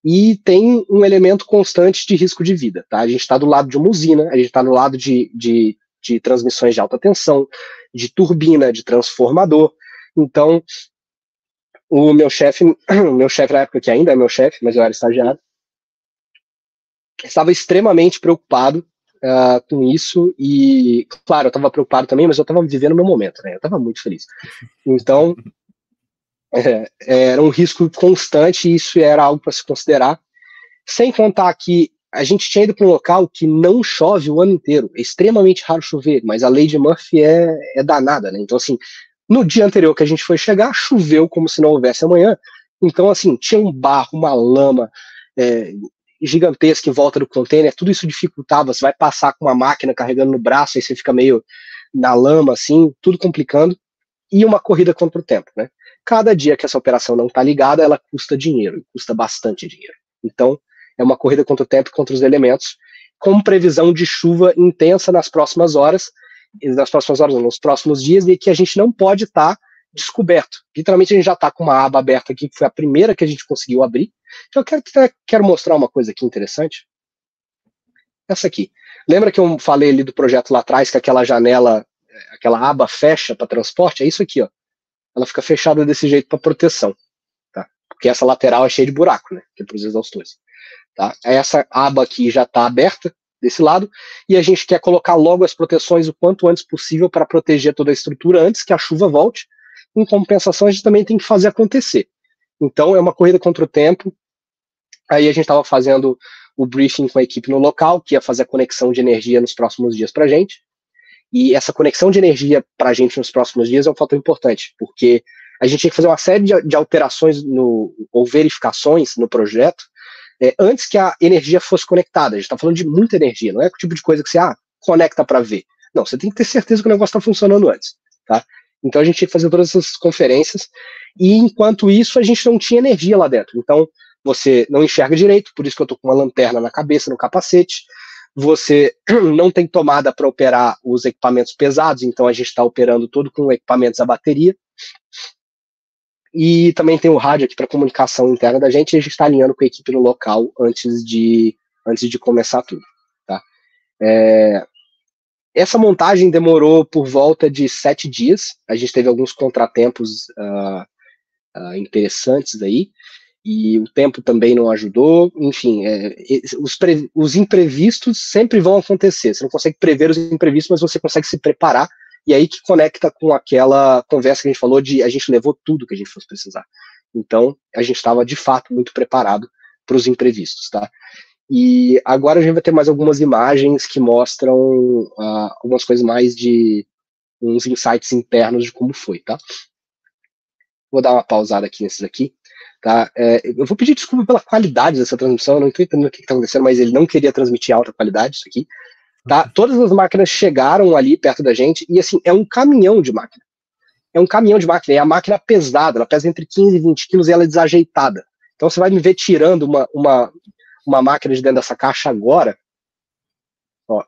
E tem um elemento constante de risco de vida, tá? A gente está do lado de uma usina, a gente está do lado de transmissões de alta tensão, de turbina, de transformador. Então, o meu chefe na época, que ainda é meu chefe, mas eu era estagiário, estava extremamente preocupado com isso, e, claro, eu estava preocupado também, mas eu estava vivendo o meu momento, né? Eu estava muito feliz. Então, era um risco constante, e isso era algo para se considerar, sem contar que a gente tinha ido para um local que não chove o ano inteiro, é extremamente raro chover, mas a lei de Murphy é danada, né? Então, assim, no dia anterior que a gente foi chegar, choveu como se não houvesse amanhã, então, assim, tinha um barro, uma lama gigantesca em volta do container, tudo isso dificultava, você vai passar com uma máquina carregando no braço, aí você fica meio na lama, assim, tudo complicando, e uma corrida contra o tempo, né? Cada dia que essa operação não está ligada, ela custa dinheiro, custa bastante dinheiro. Então, é uma corrida contra o tempo e contra os elementos, com previsão de chuva intensa nos próximos dias, e que a gente não pode estar descoberto. Literalmente, a gente já está com uma aba aberta aqui, que foi a primeira que a gente conseguiu abrir. Então, eu quero mostrar uma coisa aqui interessante. Essa aqui. Lembra que eu falei ali do projeto lá atrás, que aquela janela, aquela aba fecha para transporte? É isso aqui, ó. Ela fica fechada desse jeito para proteção, tá? Porque essa lateral é cheia de buraco, né? Que é para os exaustores. Tá? Essa aba aqui já está aberta desse lado, e a gente quer colocar logo as proteções o quanto antes possível para proteger toda a estrutura antes que a chuva volte. Em compensação, a gente também tem que fazer acontecer. Então, é uma corrida contra o tempo. Aí a gente estava fazendo o briefing com a equipe no local, que ia fazer a conexão de energia nos próximos dias para a gente. E essa conexão de energia para a gente nos próximos dias é um fator importante, porque a gente tinha que fazer uma série de alterações ou verificações no projeto antes que a energia fosse conectada. A gente está falando de muita energia, não é o tipo de coisa que você conecta para ver. Não, você tem que ter certeza que o negócio está funcionando antes. Tá? Então a gente tinha que fazer todas essas conferências, e enquanto isso a gente não tinha energia lá dentro. Então você não enxerga direito, por isso que eu estou com uma lanterna na cabeça, no capacete. Você não tem tomada para operar os equipamentos pesados, então a gente está operando tudo com equipamentos a bateria. E também tem o rádio aqui para comunicação interna da gente, e a gente está alinhando com a equipe no local antes de começar tudo. Tá? Essa montagem demorou por volta de 7 dias, a gente teve alguns contratempos interessantes aí, e o tempo também não ajudou, enfim, os imprevistos sempre vão acontecer, você não consegue prever os imprevistos, mas você consegue se preparar, e aí que conecta com aquela conversa que a gente falou de a gente levou tudo que a gente fosse precisar. Então, a gente estava, de fato, muito preparado para os imprevistos, tá? E agora a gente vai ter mais algumas imagens que mostram algumas coisas mais de uns insights internos de como foi, tá? Vou dar uma pausada aqui nesses aqui, tá? Eu vou pedir desculpa pela qualidade dessa transmissão, eu não estou entendendo o que está acontecendo, mas ele não queria transmitir alta qualidade, isso aqui. Tá? Todas as máquinas chegaram ali perto da gente, e assim, é um caminhão de máquina. É um caminhão de máquina, e a máquina pesada, ela pesa entre 15 e 20 quilos e ela é desajeitada. Então você vai me ver tirando uma máquina de dentro dessa caixa agora. Ó,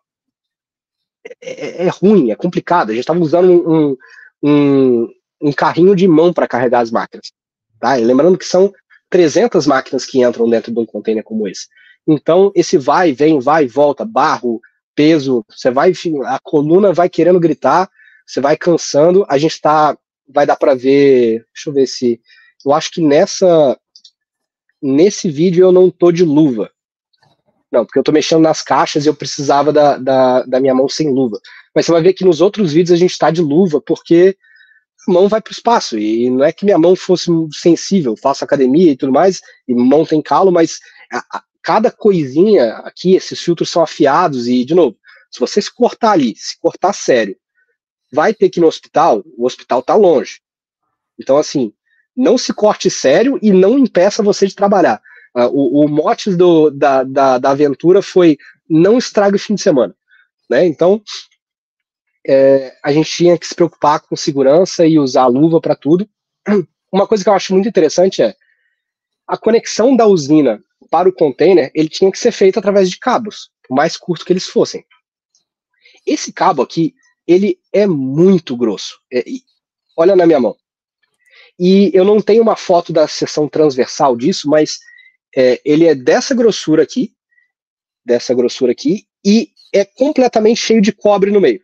é ruim, é complicado. A gente estava usando um carrinho de mão para carregar as máquinas. Tá? E lembrando que são 300 máquinas que entram dentro de um container como esse. Então, esse vai, vem, vai, volta, barro, peso, a coluna vai querendo gritar, você vai cansando, a gente vai dar para ver, deixa eu ver se, eu acho que nesse vídeo eu não tô de luva, não, porque eu tô mexendo nas caixas e eu precisava da minha mão sem luva, mas você vai ver que nos outros vídeos a gente tá de luva, porque a mão vai para o espaço, e não é que minha mão fosse sensível, faço academia e tudo mais, e mão tem calo, mas cada coisinha aqui, esses filtros são afiados, e, de novo, se você se cortar ali, se cortar sério, vai ter que ir no hospital, o hospital está longe. Então, assim, não se corte sério e não impeça você de trabalhar. O mote da aventura foi não estrague o fim de semana, né? Então, a gente tinha que se preocupar com segurança e usar a luva para tudo. Uma coisa que eu acho muito interessante é a conexão da usina para o container, ele tinha que ser feito através de cabos, por mais curto que eles fossem. Esse cabo aqui, ele é muito grosso. Olha na minha mão. E eu não tenho uma foto da seção transversal disso, mas ele é dessa grossura aqui, e é completamente cheio de cobre no meio.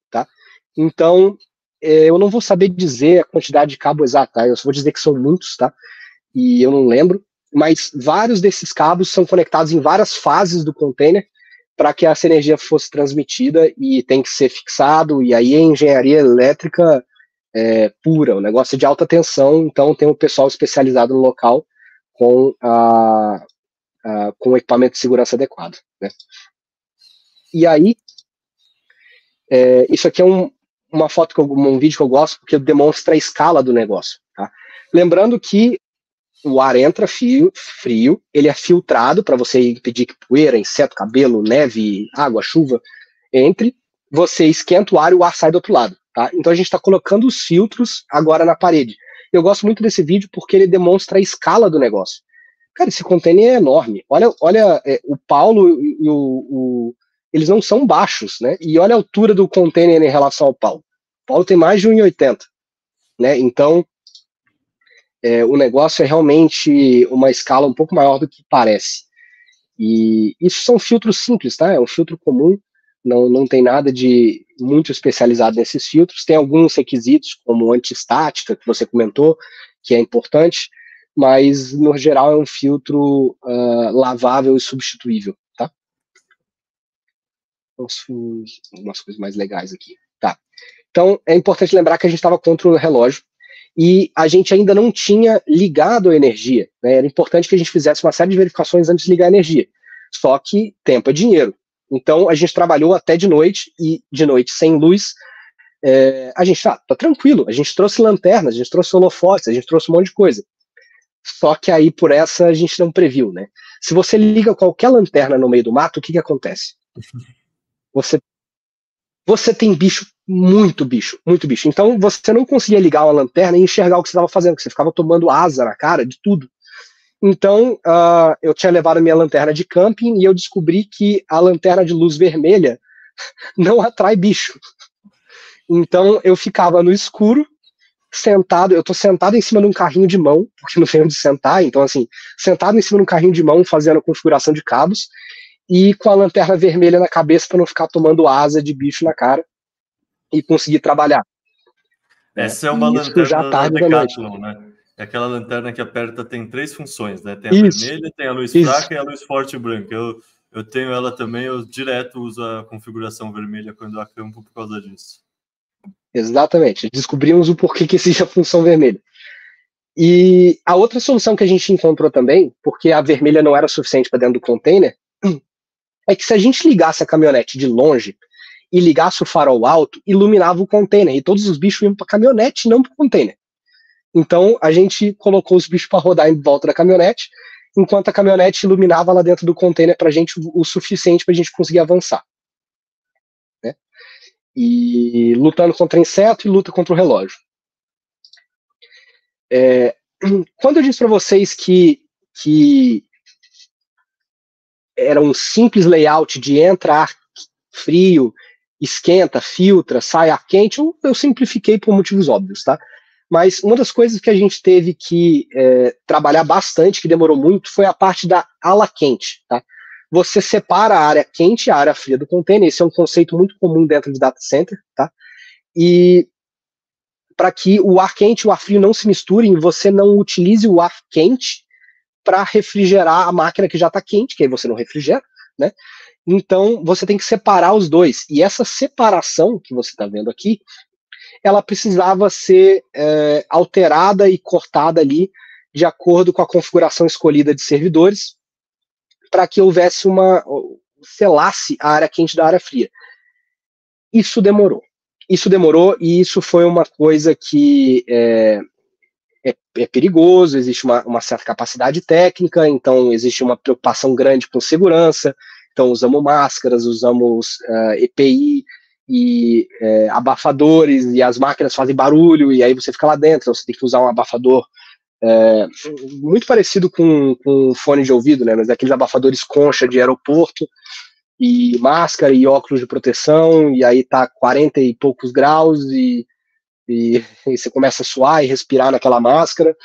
Tá? Então, eu não vou saber dizer a quantidade de cabo exata, tá? Eu só vou dizer que são muitos, tá? E eu não lembro, mas vários desses cabos são conectados em várias fases do container para que essa energia fosse transmitida, e tem que ser fixado, e aí é engenharia elétrica pura, o negócio é de alta tensão, então tem um pessoal especializado no local com equipamento de segurança adequado, né? E aí, isso aqui é uma foto, um vídeo que eu gosto, porque demonstra a escala do negócio, tá? Lembrando que o ar entra frio, ele é filtrado para você impedir que poeira, inseto, cabelo, neve, água, chuva entre, você esquenta o ar e o ar sai do outro lado, tá? Então a gente está colocando os filtros agora na parede. Eu gosto muito desse vídeo porque ele demonstra a escala do negócio. Cara, esse container é enorme. Olha o Paulo e eles não são baixos, né? E olha a altura do container em relação ao Paulo. O Paulo tem mais de 1,80, né? Então, o negócio é realmente uma escala um pouco maior do que parece. E isso são filtros simples, tá? É um filtro comum, não tem nada de muito especializado nesses filtros. Tem alguns requisitos, como antiestática, que você comentou, que é importante, mas, no geral, é um filtro lavável e substituível, tá? Umas coisas mais legais aqui. Tá. Então, é importante lembrar que a gente estava contra o relógio, e a gente ainda não tinha ligado a energia, né? Era importante que a gente fizesse uma série de verificações antes de ligar a energia. Só que tempo é dinheiro. Então a gente trabalhou até de noite, e de noite sem luz, a gente tá tranquilo, a gente trouxe lanternas, a gente trouxe holofotes, a gente trouxe um monte de coisa. Só que aí por essa a gente não previu, né? Se você liga qualquer lanterna no meio do mato, o que acontece? Você tem muito bicho. Então você não conseguia ligar uma lanterna e enxergar o que você estava fazendo, porque você ficava tomando asa na cara de tudo. Então eu tinha levado a minha lanterna de camping, e eu descobri que a lanterna de luz vermelha não atrai bicho. Então eu ficava no escuro, sentado, eu tô sentado em cima de um carrinho de mão, porque não tem onde sentar, então assim, sentado em cima de um carrinho de mão, fazendo a configuração de cabos, e com a lanterna vermelha na cabeça para não ficar tomando asa de bicho na cara, e conseguir trabalhar. Essa é uma lanterna da Decathlon, né? É aquela lanterna que aperta, tem 3 funções, né? Tem a vermelha, tem a luz fraca e a luz forte e branca. Eu tenho ela também, eu direto uso a configuração vermelha quando eu acampo por causa disso. Exatamente, descobrimos o porquê que existe a função vermelha. E a outra solução que a gente encontrou também, porque a vermelha não era suficiente para dentro do container, é que se a gente ligasse a caminhonete de longe e ligasse o farol alto, iluminava o container, e todos os bichos iam para a caminhonete, não para o container. Então a gente colocou os bichos para rodar em volta da caminhonete, enquanto a caminhonete iluminava lá dentro do container para a gente o suficiente para a gente conseguir avançar. E lutando contra inseto e luta contra o relógio. Quando eu disse para vocês que era um simples layout de entra ar frio, esquenta, filtra, sai ar quente, eu simplifiquei por motivos óbvios, tá? Mas uma das coisas que a gente teve que trabalhar bastante, que demorou muito, foi a parte da ala quente, tá? Você separa a área quente e a área fria do container. Esse é um conceito muito comum dentro de data center, tá? E para que o ar quente e o ar frio não se misturem, você não utilize o ar quente para refrigerar a máquina que já está quente, que aí você não refrigera, né? Então você tem que separar os dois. E essa separação que você está vendo aqui ela precisava ser alterada e cortada ali de acordo com a configuração escolhida de servidores, para que houvesse selasse a área quente da área fria. Isso demorou e isso foi uma coisa que é perigoso, existe uma certa capacidade técnica, então existe uma preocupação grande com segurança, então usamos máscaras, usamos EPI e abafadores, e as máquinas fazem barulho, e aí você fica lá dentro, então você tem que usar um abafador muito parecido com fone de ouvido, né, mas aqueles abafadores concha de aeroporto, e máscara e óculos de proteção, e aí tá 40 e poucos graus, e você começa a suar e respirar naquela máscara.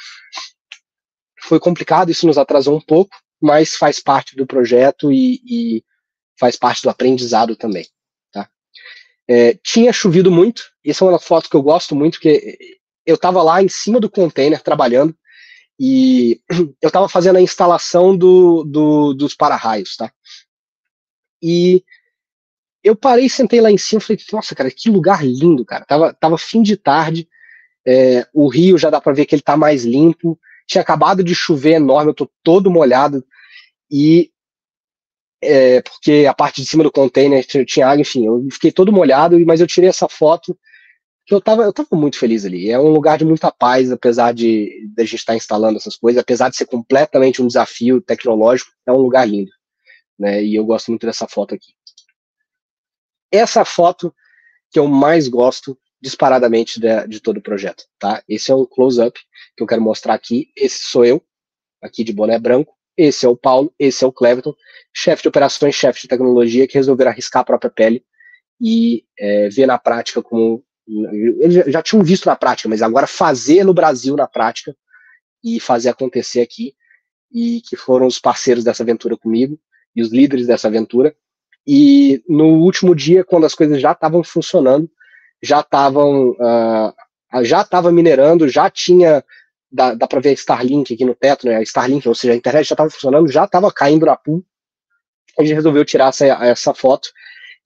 Foi complicado, isso nos atrasou um pouco, mas faz parte do projeto e faz parte do aprendizado também. Tá? Tinha chovido muito, essa é uma foto que eu gosto muito, que eu estava lá em cima do container trabalhando, e eu estava fazendo a instalação dos para-raios, tá? E eu parei, sentei lá em cima e falei, nossa, cara, que lugar lindo, cara. Tava fim de tarde, o rio já dá para ver que ele tá mais limpo, tinha acabado de chover enorme, eu tô todo molhado, e porque a parte de cima do container tinha água, enfim, eu fiquei todo molhado, mas eu tirei essa foto, que eu tava muito feliz ali. É um lugar de muita paz, apesar de a gente estar instalando essas coisas, apesar de ser completamente um desafio tecnológico, é um lugar lindo, né? E eu gosto muito dessa foto aqui. Essa foto que eu mais gosto disparadamente de todo o projeto, tá? Esse é um close-up que eu quero mostrar aqui. Esse sou eu, aqui de boné branco. Esse é o Paulo, esse é o Cleverton, chefe de operações, chefe de tecnologia, que resolveram arriscar a própria pele e ver na prática como... Eles já tinham visto na prática, mas agora fazer no Brasil na prática e fazer acontecer aqui, e que foram os parceiros dessa aventura comigo e os líderes dessa aventura. E no último dia, quando as coisas já estavam funcionando, já estava minerando, já tinha, dá para ver a Starlink aqui no teto, né? A Starlink, ou seja, a internet já estava funcionando, já estava caindo na pool. A gente resolveu tirar essa foto,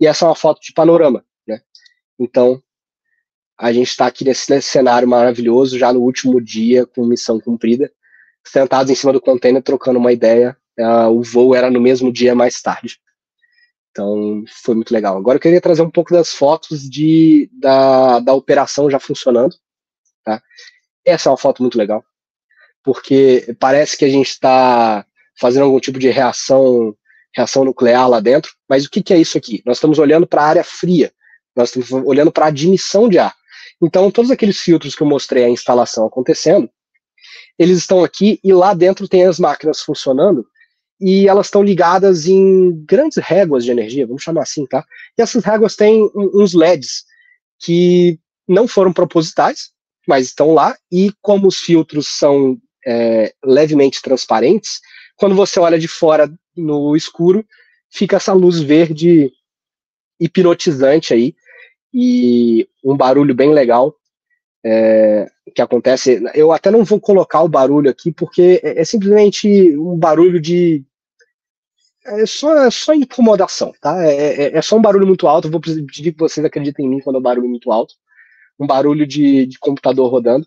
e essa é uma foto de panorama, né? Então, a gente está aqui nesse cenário maravilhoso, já no último dia, com missão cumprida, sentados em cima do container, trocando uma ideia. O voo era no mesmo dia, mais tarde. Então, foi muito legal. Agora eu queria trazer um pouco das fotos da operação já funcionando. Tá? Essa é uma foto muito legal, porque parece que a gente está fazendo algum tipo de reação nuclear lá dentro, mas o que é isso aqui? Nós estamos olhando para a área fria, nós estamos olhando para a admissão de ar. Então, todos aqueles filtros que eu mostrei a instalação acontecendo, eles estão aqui, e lá dentro tem as máquinas funcionando, e elas estão ligadas em grandes réguas de energia, vamos chamar assim, tá? E essas réguas têm uns LEDs que não foram propositais, mas estão lá, e como os filtros são levemente transparentes, quando você olha de fora no escuro, fica essa luz verde hipnotizante aí, e um barulho bem legal que acontece. Eu até não vou colocar o barulho aqui, porque é simplesmente um barulho de... É só incomodação, tá? É só um barulho muito alto. Eu vou pedir que vocês acreditem em mim quando é um barulho muito alto. Um barulho de computador rodando.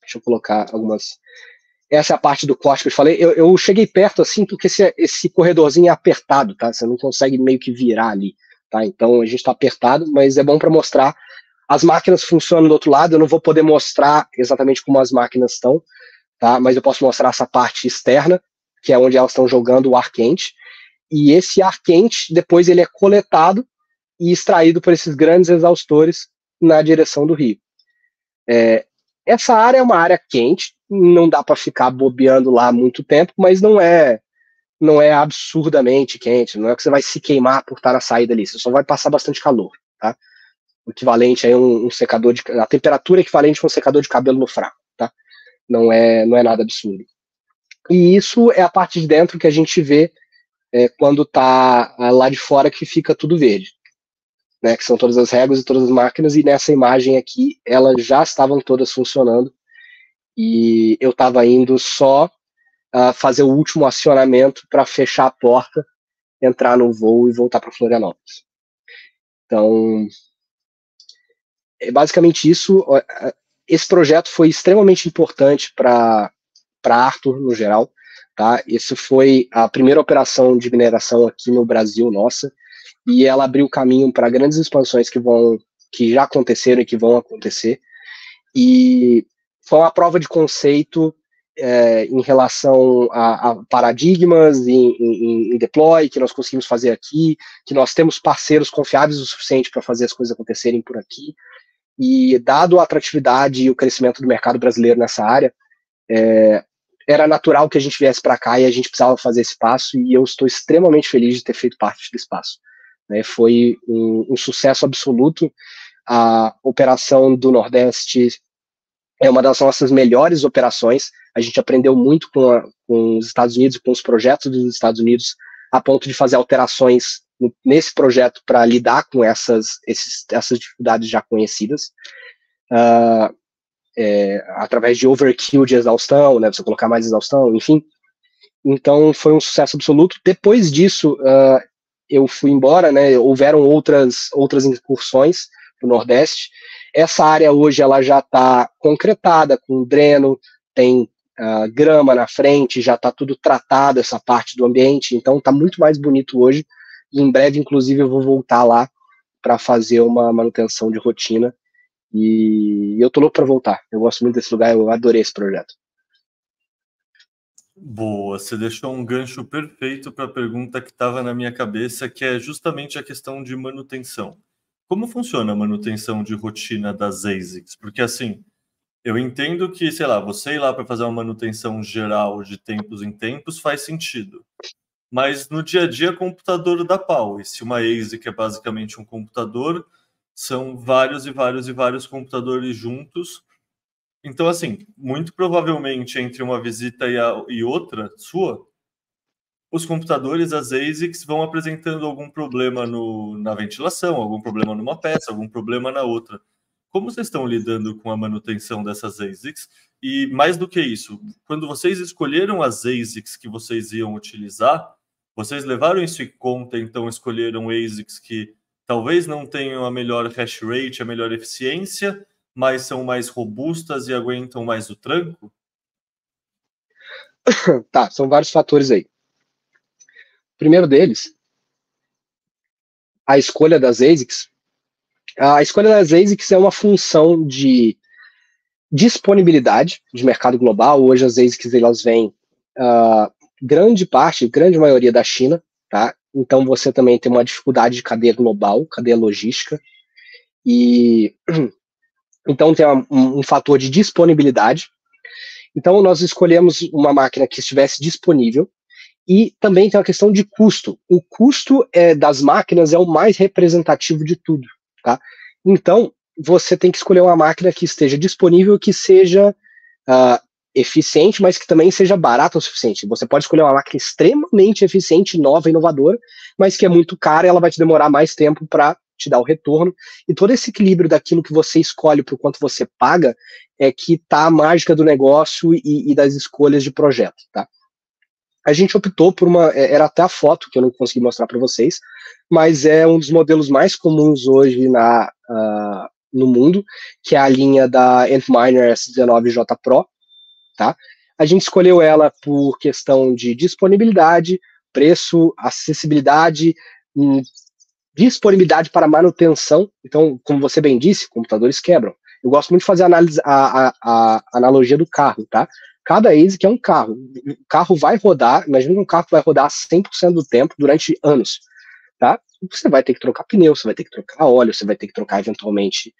Deixa eu colocar algumas... Essa é a parte do corte que eu falei. Eu cheguei perto assim, porque esse corredorzinho é apertado, tá? Você não consegue meio que virar ali, tá? Então a gente está apertado, mas é bom para mostrar. As máquinas funcionam do outro lado. Eu não vou poder mostrar exatamente como as máquinas estão, tá? Mas eu posso mostrar essa parte externa, que é onde elas estão jogando o ar quente, e esse ar quente, depois ele é coletado e extraído por esses grandes exaustores na direção do rio. Essa área é uma área quente, não dá para ficar bobeando lá muito tempo, mas não é absurdamente quente, não é que você vai se queimar por estar na saída ali, você só vai passar bastante calor, tá? O equivalente a um secador a temperatura equivalente a um secador de cabelo no fraco, tá? Não é nada absurdo. E isso é a parte de dentro que a gente vê quando está lá de fora, que fica tudo verde, né, que são todas as réguas e todas as máquinas, e nessa imagem aqui, elas já estavam todas funcionando, e eu estava indo só fazer o último acionamento para fechar a porta, entrar no voo e voltar para Florianópolis. Então, é basicamente isso. Esse projeto foi extremamente importante para Arthur, no geral. Tá? Isso foi a primeira operação de mineração aqui no Brasil, nossa, e ela abriu caminho para grandes expansões que já aconteceram e que vão acontecer. E foi uma prova de conceito em relação a paradigmas em deploy, que nós conseguimos fazer aqui, que nós temos parceiros confiáveis o suficiente para fazer as coisas acontecerem por aqui. E dado a atratividade e o crescimento do mercado brasileiro nessa área, era natural que a gente viesse para cá e a gente precisava fazer esse passo, e eu estou extremamente feliz de ter feito parte desse passo. Foi um sucesso absoluto. A operação do Nordeste é uma das nossas melhores operações. A gente aprendeu muito com os Estados Unidos, com os projetos dos Estados Unidos, a ponto de fazer alterações nesse projeto para lidar com essas dificuldades já conhecidas. Através de overkill de exaustão, né, você colocar mais exaustão, enfim. Então foi um sucesso absoluto. Depois disso, eu fui embora, né, houveram outras incursões no Nordeste. Essa área hoje ela já está concretada com dreno, tem grama na frente, já está tudo tratado, essa parte do ambiente, então está muito mais bonito hoje. E em breve, inclusive, eu vou voltar lá para fazer uma manutenção de rotina. E eu tô louco para voltar. Eu gosto muito desse lugar, eu adorei esse projeto. Boa, você deixou um gancho perfeito para a pergunta que estava na minha cabeça, que é justamente a questão de manutenção. Como funciona a manutenção de rotina das ASICs? Porque assim, eu entendo que, sei lá, você ir lá para fazer uma manutenção geral de tempos em tempos faz sentido. Mas no dia a dia, computador dá pau. E se uma ASIC é basicamente um computador, são vários e vários e vários computadores juntos. Então, assim, muito provavelmente entre uma visita e outra sua, os computadores, as ASICs, vão apresentando algum problema na ventilação, algum problema numa peça, algum problema na outra. Como vocês estão lidando com a manutenção dessas ASICs? E mais do que isso, quando vocês escolheram as ASICs que vocês iam utilizar, vocês levaram isso em conta, então escolheram ASICs que talvez não tenham a melhor hash rate, a melhor eficiência, mas são mais robustas e aguentam mais o tranco? Tá, são vários fatores aí. O primeiro deles, a escolha das ASICs. A escolha das ASICs é uma função de disponibilidade de mercado global. Hoje as ASICs elas vêm grande maioria da China, tá? Então você também tem uma dificuldade de cadeia global, cadeia logística, e então tem um fator de disponibilidade. Então nós escolhemos uma máquina que estivesse disponível, e também tem uma questão de custo. O custo das máquinas é o mais representativo de tudo, tá? Então você tem que escolher uma máquina que esteja disponível, que seja eficiente, mas que também seja barata o suficiente. Você pode escolher uma máquina extremamente eficiente, nova, inovadora, mas que é muito cara e ela vai te demorar mais tempo para te dar o retorno. E todo esse equilíbrio daquilo que você escolhe para o quanto você paga é que tá a mágica do negócio e das escolhas de projeto, tá? A gente optou por era até a foto que eu não consegui mostrar para vocês, mas é um dos modelos mais comuns hoje no mundo, que é a linha da Antminer S19J Pro, tá? A gente escolheu ela por questão de disponibilidade, preço, acessibilidade, disponibilidade para manutenção. Então, como você bem disse, computadores quebram. Eu gosto muito de fazer a analogia do carro, tá? Cada ASIC é um carro. O carro vai rodar, imagina um carro que vai rodar 100% do tempo durante anos, tá? Você vai ter que trocar pneu, você vai ter que trocar óleo, você vai ter que trocar eventualmente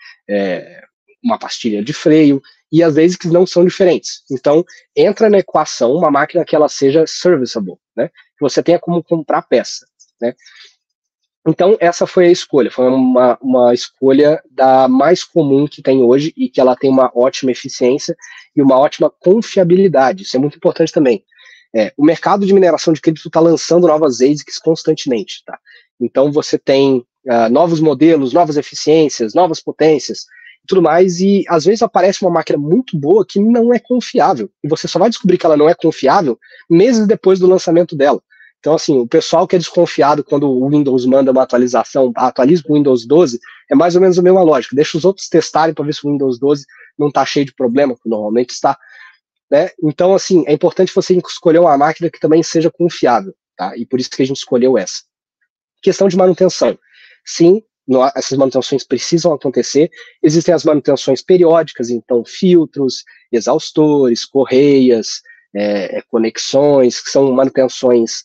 uma pastilha de freio, e as ASICs não são diferentes. Então, entra na equação uma máquina que ela seja serviceable, né? Que você tenha como comprar peça, né? Então, essa foi a escolha. Foi uma escolha da mais comum que tem hoje e que ela tem uma ótima eficiência e uma ótima confiabilidade. Isso é muito importante também. O mercado de mineração de cripto está lançando novas ASICs constantemente, tá? Então, você tem novos modelos, novas eficiências, novas potências e tudo mais, e às vezes aparece uma máquina muito boa que não é confiável. E você só vai descobrir que ela não é confiável meses depois do lançamento dela. Então, assim, o pessoal que é desconfiado quando o Windows manda uma atualização, atualiza o Windows 12, é mais ou menos a mesma lógica. Deixa os outros testarem para ver se o Windows 12 não está cheio de problema, que normalmente está. Né? Então, assim, é importante você escolher uma máquina que também seja confiável, tá? E por isso que a gente escolheu essa. Questão de manutenção. Sim, essas manutenções precisam acontecer. Existem as manutenções periódicas, então filtros, exaustores, correias, conexões, que são manutenções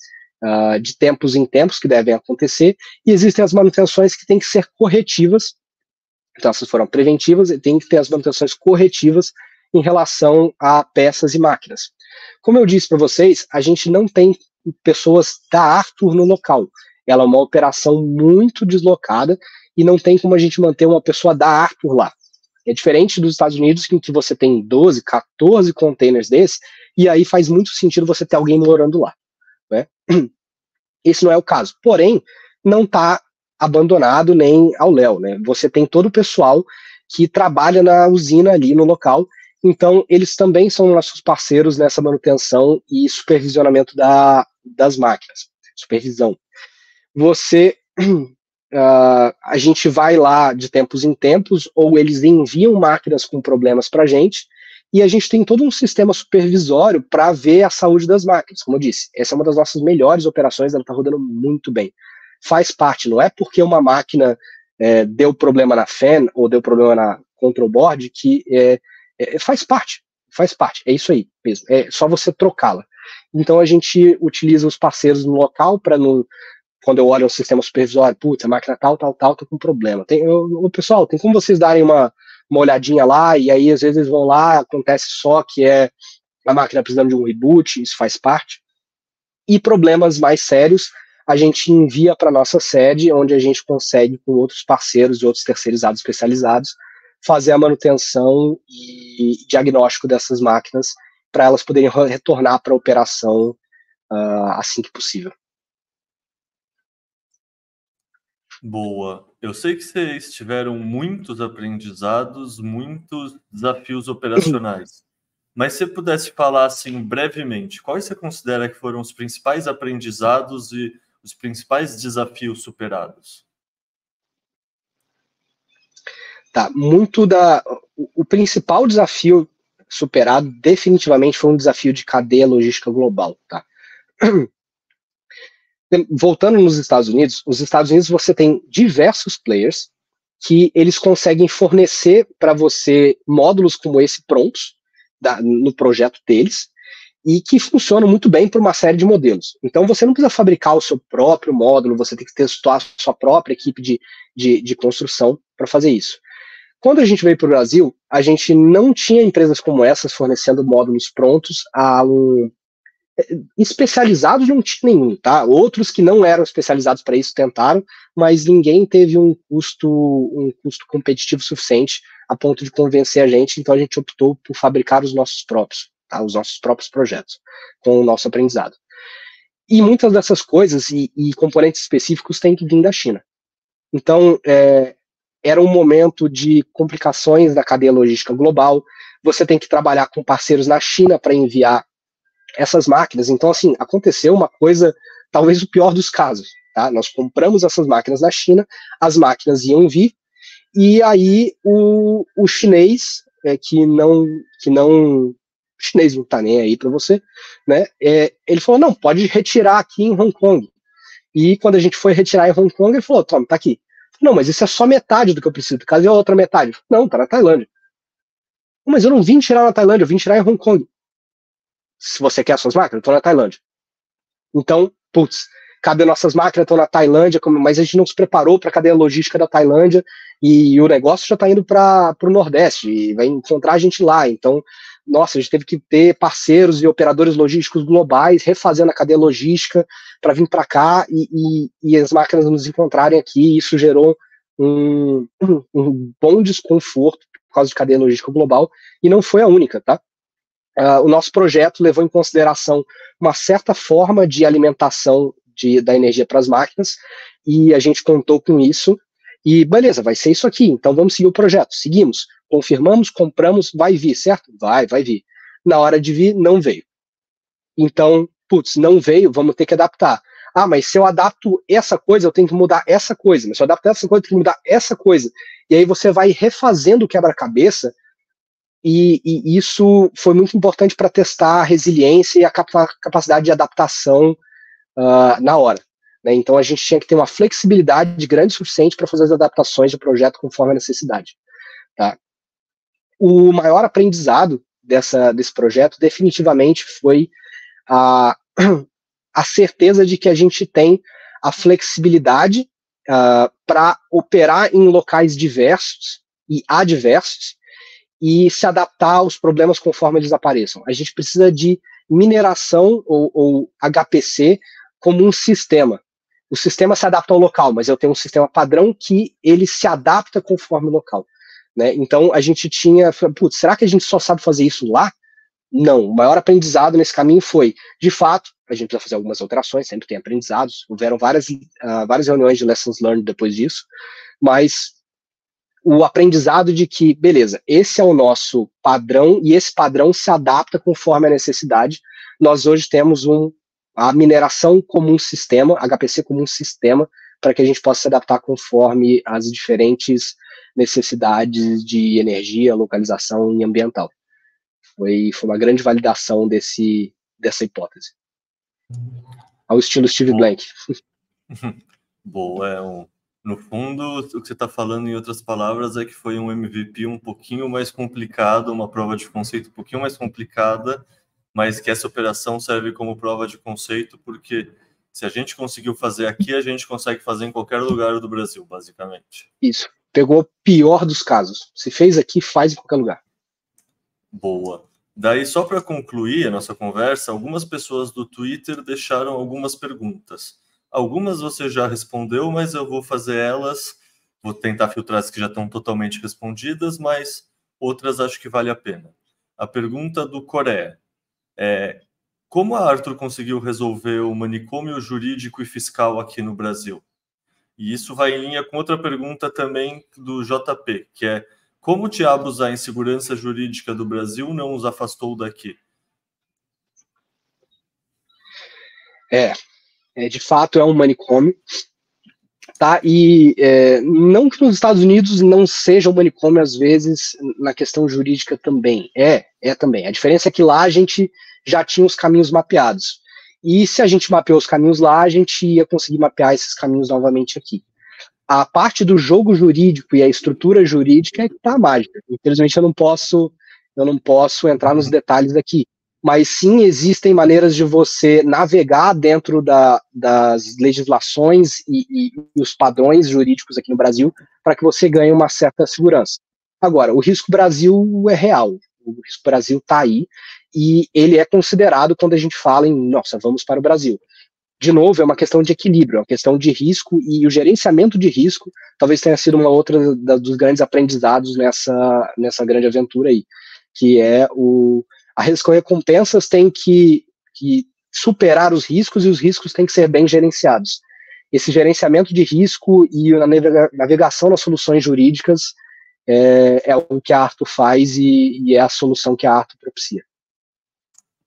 de tempos em tempos que devem acontecer, e existem as manutenções que têm que ser corretivas. Então, essas foram preventivas, e tem que ter as manutenções corretivas em relação a peças e máquinas. Como eu disse para vocês, a gente não tem pessoas da Arthur no local. Ela é uma operação muito deslocada e não tem como a gente manter uma pessoa da Arthur lá. É diferente dos Estados Unidos, em que você tem 12, 14 containers desses, e aí faz muito sentido você ter alguém morando lá. Né? Esse não é o caso. Porém, não está abandonado nem ao léu. Né? Você tem todo o pessoal que trabalha na usina ali no local, então eles também são nossos parceiros nessa manutenção e supervisionamento das máquinas. Supervisão. A gente vai lá de tempos em tempos, ou eles enviam máquinas com problemas para a gente, e a gente tem todo um sistema supervisório para ver a saúde das máquinas. Como eu disse, essa é uma das nossas melhores operações, ela está rodando muito bem. Faz parte, não é porque uma máquina deu problema na fan ou deu problema na control board que faz parte, é isso aí mesmo, é só você trocá-la. Então a gente utiliza os parceiros no local para quando eu olho o sistema supervisório, putz, a máquina tal, tá com problema. Pessoal, tem como vocês darem uma olhadinha lá, e aí às vezes eles vão lá, acontece só que a máquina precisando de um reboot, isso faz parte. E problemas mais sérios, a gente envia para nossa sede, onde a gente consegue, com outros parceiros e outros terceirizados especializados, fazer a manutenção e diagnóstico dessas máquinas, para elas poderem retornar para a operação assim que possível. Boa. Eu sei que vocês tiveram muitos aprendizados, muitos desafios operacionais. Mas se você pudesse falar assim brevemente, quais você considera que foram os principais aprendizados e os principais desafios superados? Tá, o principal desafio superado definitivamente foi um desafio de cadeia logística global, tá? Voltando nos Estados Unidos, você tem diversos players que eles conseguem fornecer para você módulos como esse prontos no projeto deles e que funcionam muito bem para uma série de modelos. Então você não precisa fabricar o seu próprio módulo, você tem que testar a sua própria equipe de construção para fazer isso. Quando a gente veio para o Brasil, a gente não tinha empresas como essas fornecendo módulos prontos especializados não tinha nenhum, tá? Outros que não eram especializados para isso tentaram, mas ninguém teve um custo competitivo suficiente a ponto de convencer a gente, então a gente optou por fabricar os nossos próprios, tá? Os nossos próprios projetos, com o nosso aprendizado. E muitas dessas coisas e componentes específicos têm que vir da China. Então, era um momento de complicações da cadeia logística global, você tem que trabalhar com parceiros na China para enviar essas máquinas. Então, assim, aconteceu uma coisa, talvez o pior dos casos, tá? Nós compramos essas máquinas na China, as máquinas iam vir, e aí o chinês, o chinês não tá nem aí para você, né? Ele falou, não, pode retirar aqui em Hong Kong. E quando a gente foi retirar em Hong Kong, ele falou, toma, tá aqui. Não, mas isso é só metade do que eu preciso, cadê a outra metade? Não, tá na Tailândia. Mas eu não vim tirar na Tailândia, eu vim tirar em Hong Kong. Se você quer as suas máquinas, estão na Tailândia. Então, cadê nossas máquinas? Estão na Tailândia, mas a gente não se preparou para a cadeia logística da Tailândia e o negócio já está indo para o Nordeste e vai encontrar a gente lá. Então, nossa, a gente teve que ter parceiros e operadores logísticos globais refazendo a cadeia logística para vir para cá e as máquinas nos encontrarem aqui. E isso gerou um bom desconforto por causa de cadeia logística global e não foi a única, tá? O nosso projeto levou em consideração uma certa forma de alimentação da energia para as máquinas, e a gente contou com isso, e beleza, vai ser isso aqui, então vamos seguir o projeto. Seguimos, confirmamos, compramos, vai vir, certo? Vai vir. Na hora de vir, não veio. Então, não veio, vamos ter que adaptar. Ah, mas se eu adapto essa coisa, eu tenho que mudar essa coisa. Mas se eu adapto essa coisa, eu tenho que mudar essa coisa. E aí você vai refazendo o quebra-cabeça, e isso foi muito importante para testar a resiliência e a capacidade de adaptação na hora. Né? Então a gente tinha que ter uma flexibilidade grande o suficiente para fazer as adaptações do projeto conforme a necessidade. Tá? O maior aprendizado desse projeto definitivamente foi a certeza de que a gente tem a flexibilidade para operar em locais diversos e adversos e se adaptar aos problemas conforme eles apareçam. A gente precisa de mineração ou HPC como um sistema. O sistema se adapta ao local, mas eu tenho um sistema padrão que ele se adapta conforme o local. Né? Então a gente tinha, putz, será que a gente só sabe fazer isso lá? Não, o maior aprendizado nesse caminho foi, de fato, a gente precisa fazer algumas alterações, sempre tem aprendizados, houveram várias reuniões de lessons learned depois disso, mas o aprendizado de que, beleza, esse é o nosso padrão e esse padrão se adapta conforme a necessidade. Nós hoje temos a mineração como um sistema, HPC como um sistema, para que a gente possa se adaptar conforme as diferentes necessidades de energia, localização e ambiental. Foi uma grande validação dessa hipótese. Ao estilo Steve Blank. Boa, no fundo, o que você está falando, em outras palavras, é que foi um MVP um pouquinho mais complicado, uma prova de conceito um pouquinho mais complicada, mas que essa operação serve como prova de conceito, porque se a gente conseguiu fazer aqui, a gente consegue fazer em qualquer lugar do Brasil, basicamente. Isso. Pegou o pior dos casos. Se fez aqui, faz em qualquer lugar. Boa. Daí, só para concluir a nossa conversa, algumas pessoas do Twitter deixaram algumas perguntas. Algumas você já respondeu, mas eu vou fazer elas, vou tentar filtrar as que já estão totalmente respondidas, mas outras acho que vale a pena. A pergunta do Coreia é: como a Arthur conseguiu resolver o manicômio jurídico e fiscal aqui no Brasil? E isso vai em linha com outra pergunta também do JP, que é: como diabos a insegurança jurídica do Brasil não os afastou daqui? De fato é um manicômio, tá? E não que nos Estados Unidos não seja um manicômio, às vezes, na questão jurídica também. Também. A diferença é que lá a gente já tinha os caminhos mapeados. E se a gente mapeou os caminhos lá, a gente ia conseguir mapear esses caminhos novamente aqui. A parte do jogo jurídico e a estrutura jurídica é que tá mágica. Infelizmente eu não posso entrar nos detalhes aqui. Mas sim, existem maneiras de você navegar dentro das legislações e os padrões jurídicos aqui no Brasil para que você ganhe uma certa segurança. Agora, o risco Brasil é real. O risco Brasil está aí e ele é considerado quando a gente fala em, nossa, vamos para o Brasil. De novo, é uma questão de equilíbrio, é uma questão de risco, e o gerenciamento de risco talvez tenha sido uma outra dos grandes aprendizados nessa grande aventura aí, que é as recompensas têm que superar os riscos e os riscos têm que ser bem gerenciados. Esse gerenciamento de risco e a navegação nas soluções jurídicas é o que a Arthur faz e é a solução que a Arthur propicia.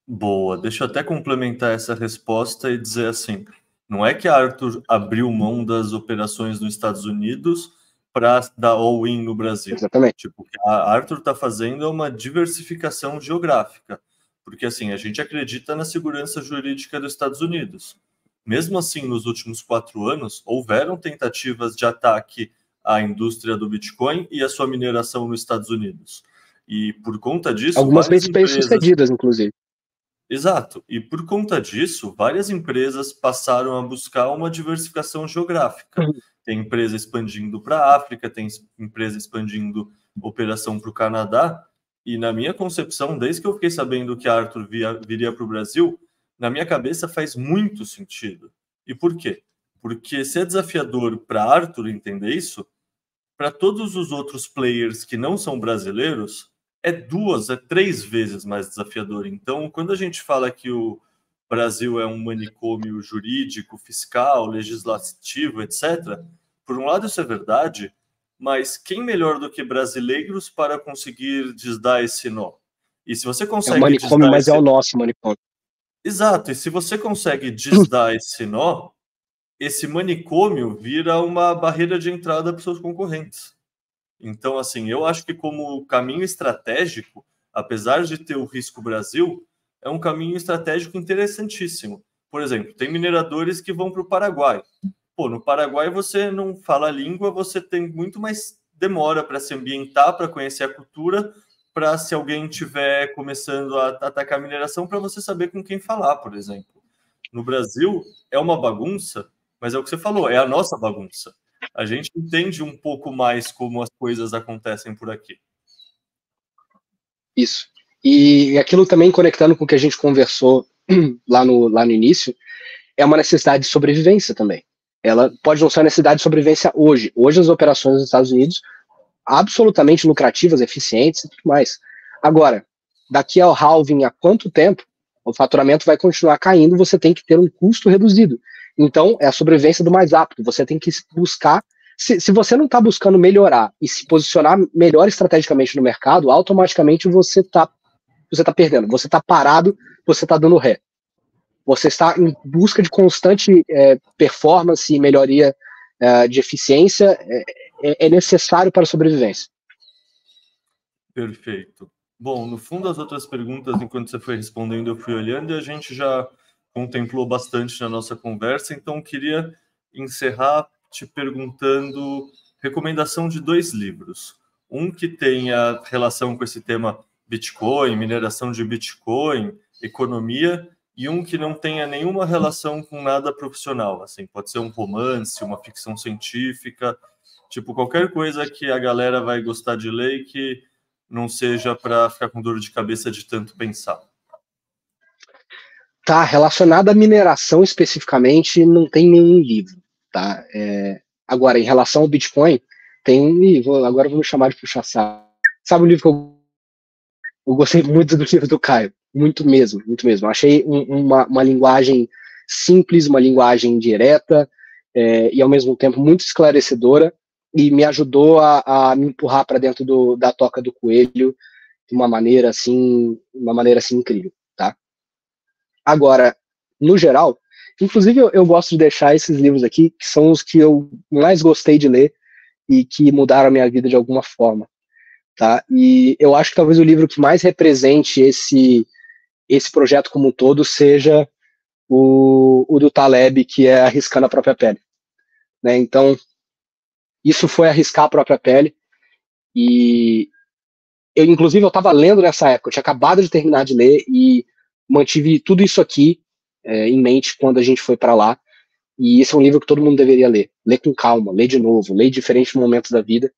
Boa, deixa eu até complementar essa resposta e dizer assim, não é que a Arthur abriu mão das operações nos Estados Unidos para dar all-in no Brasil. Exatamente. Tipo, o que a Arthur está fazendo é uma diversificação geográfica, porque assim, a gente acredita na segurança jurídica dos Estados Unidos. Mesmo assim, nos últimos 4 anos, houveram tentativas de ataque à indústria do Bitcoin e à sua mineração nos Estados Unidos. E por conta disso... Algumas bem sucedidas, inclusive. Exato. E por conta disso, várias empresas passaram a buscar uma diversificação geográfica. Tem empresa expandindo para a África, tem empresa expandindo operação para o Canadá. E na minha concepção, desde que eu fiquei sabendo que a Arthur viria para o Brasil, na minha cabeça faz muito sentido. E por quê? Porque se é desafiador para a Arthur entender isso, para todos os outros players que não são brasileiros, é 3 vezes mais desafiador. Então, quando a gente fala que o Brasil é um manicômio jurídico, fiscal, legislativo, etc., por um lado isso é verdade, mas quem melhor do que brasileiros para conseguir desdar esse nó? E se você consegue... É um manicômio, mas é o nosso manicômio. Exato, e se você consegue desdar esse nó, esse manicômio vira uma barreira de entrada para os seus concorrentes. Então, assim, eu acho que como caminho estratégico, apesar de ter o risco Brasil, é um caminho estratégico interessantíssimo. Por exemplo, tem mineradores que vão para o Paraguai. Pô, no Paraguai você não fala a língua, você tem muito mais demora para se ambientar, para conhecer a cultura, para se alguém estiver começando a atacar a mineração, para você saber com quem falar, por exemplo. No Brasil, é uma bagunça, mas é o que você falou, é a nossa bagunça. A gente entende um pouco mais como as coisas acontecem por aqui. Isso. E aquilo também conectando com o que a gente conversou lá no início, é uma necessidade de sobrevivência também. Ela pode não ser uma necessidade de sobrevivência hoje. Hoje as operações nos Estados Unidos absolutamente lucrativas, eficientes e tudo mais. Agora, daqui ao halving, há quanto tempo o faturamento vai continuar caindo, você tem que ter um custo reduzido. Então, é a sobrevivência do mais apto. Você tem que buscar. Se você não está buscando melhorar e se posicionar melhor estrategicamente no mercado, automaticamente você está perdendo. Você está parado, você está dando ré. Você está em busca de constante performance e melhoria de eficiência, é necessário para a sobrevivência. Perfeito. Bom, no fundo, as outras perguntas, enquanto você foi respondendo, eu fui olhando e a gente já contemplou bastante na nossa conversa, então queria encerrar te perguntando recomendação de 2 livros. Um que tenha relação com esse tema Bitcoin, mineração de Bitcoin, economia, e um que não tenha nenhuma relação com nada profissional, assim, pode ser um romance, uma ficção científica, tipo, qualquer coisa que a galera vai gostar de ler e que não seja para ficar com dor de cabeça de tanto pensar. Tá, relacionado à mineração especificamente, não tem nenhum livro, tá? Agora, em relação ao Bitcoin, tem um livro, agora vou me chamar de puxar saco. Sabe o livro que eu gostei muito do livro do Caio? Muito mesmo, muito mesmo. Achei uma linguagem simples, uma linguagem direta e ao mesmo tempo muito esclarecedora e me ajudou a me empurrar para dentro da toca do coelho de uma maneira assim incrível, tá? Agora, no geral, inclusive eu gosto de deixar esses livros aqui, que são os que eu mais gostei de ler e que mudaram a minha vida de alguma forma, tá? E eu acho que talvez o livro que mais represente esse projeto como um todo seja o do Taleb, que é Arriscando a Própria Pele, né? Então, isso foi arriscar a própria pele, e inclusive eu estava lendo nessa época, eu tinha acabado de terminar de ler e mantive tudo isso aqui em mente quando a gente foi para lá, e esse é um livro que todo mundo deveria ler com calma, ler de novo, ler em diferentes momentos da vida.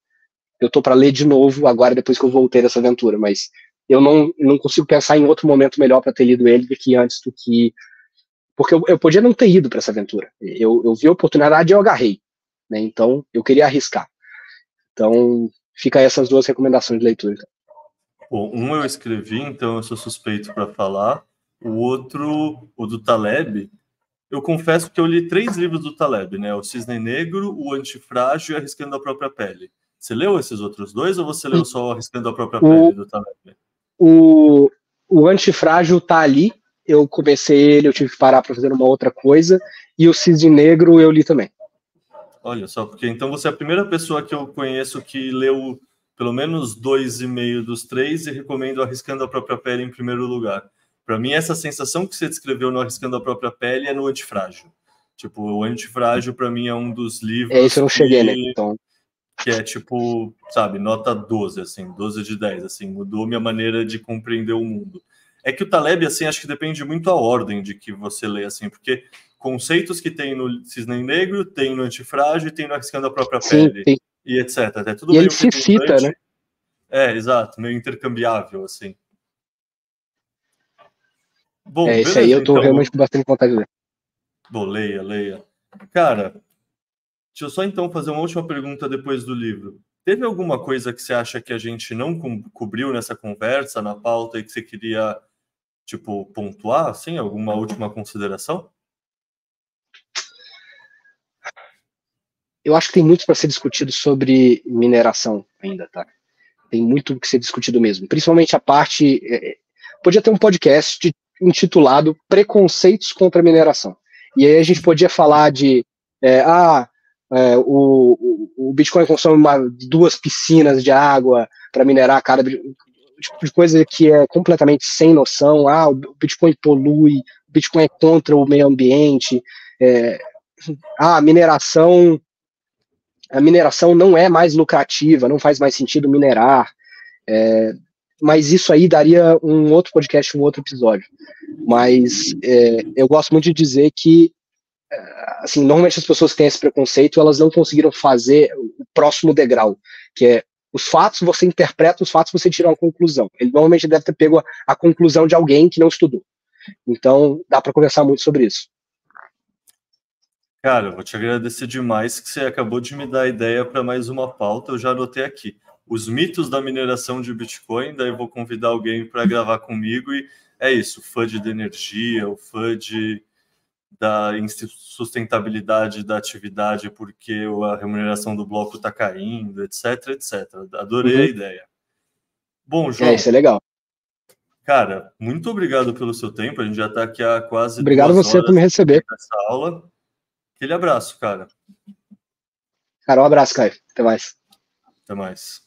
Eu tô para ler de novo agora, depois que eu voltei dessa aventura, mas eu não consigo pensar em outro momento melhor para ter lido ele do que antes, porque eu podia não ter ido para essa aventura, eu vi a oportunidade e eu agarrei, né? Então eu queria arriscar. Então fica aí essas 2 recomendações de leitura. Então. Bom, um eu escrevi, então eu sou suspeito para falar. O outro, o do Taleb, eu confesso que eu li 3 livros do Taleb, né? O Cisne Negro, o Antifrágil e Arriscando a Própria Pele. Você leu esses outros 2 ou você leu só Arriscando a Própria Pele do Taleb? O Antifrágil tá ali, eu comecei ele, eu tive que parar para fazer uma outra coisa, e o Cisne Negro eu li também. Olha só, porque então você é a primeira pessoa que eu conheço que leu pelo menos 2,5 dos 3 e recomendo Arriscando a Própria Pele em primeiro lugar. Para mim, essa sensação que você descreveu no Arriscando a Própria Pele é no Antifrágil. Tipo, o Antifrágil, para mim, é um dos livros isso eu não cheguei, né? Então... que é tipo, sabe, nota 12, assim, 12 de 10, assim, mudou minha maneira de compreender o mundo. É que o Taleb, assim, acho que depende muito a ordem de que você lê, assim, porque conceitos que tem no Cisne Negro, tem no Antifrágil e tem no Arriscando a Própria Pele, sim. E etc. É tudo e meio ele se cita, né? Exato, meio intercambiável, assim. Bom, esse aí eu tô realmente com bastante vontade de ler. Bom, leia. Cara, deixa eu só então fazer uma última pergunta depois do livro. Teve alguma coisa que você acha que a gente não cobriu nessa conversa, na pauta, e que você queria, tipo, pontuar, assim? Alguma última consideração? Eu acho que tem muito para ser discutido sobre mineração ainda, tá? Tem muito que ser discutido mesmo. Principalmente a parte... podia ter um podcast intitulado Preconceitos contra a Mineração. E aí a gente podia falar de o Bitcoin consome 2 piscinas de água para minerar cada tipo de coisa que é completamente sem noção. O Bitcoin polui, o Bitcoin é contra o meio ambiente, a mineração não é mais lucrativa, não faz mais sentido minerar. Mas isso aí daria um outro podcast, um outro episódio. Mas eu gosto muito de dizer que assim, normalmente as pessoas que têm esse preconceito, elas não conseguiram fazer o próximo degrau, que é os fatos, você interpreta os fatos, você tira uma conclusão. Ele normalmente deve ter pego a conclusão de alguém que não estudou. Então, dá para conversar muito sobre isso. Cara, eu vou te agradecer demais que você acabou de me dar a ideia para mais uma pauta, eu já anotei aqui. Os mitos da mineração de Bitcoin, daí eu vou convidar alguém para gravar comigo e é isso, fã de energia, o fã da sustentabilidade da atividade porque a remuneração do bloco está caindo, etc, etc. Adorei a ideia. Bom, João... isso é legal. Cara, muito obrigado pelo seu tempo, a gente já está aqui há quase Obrigado 2 você horas por me receber. nessa aula. Aquele abraço, cara. Cara, um abraço, Caio. Até mais. Até mais.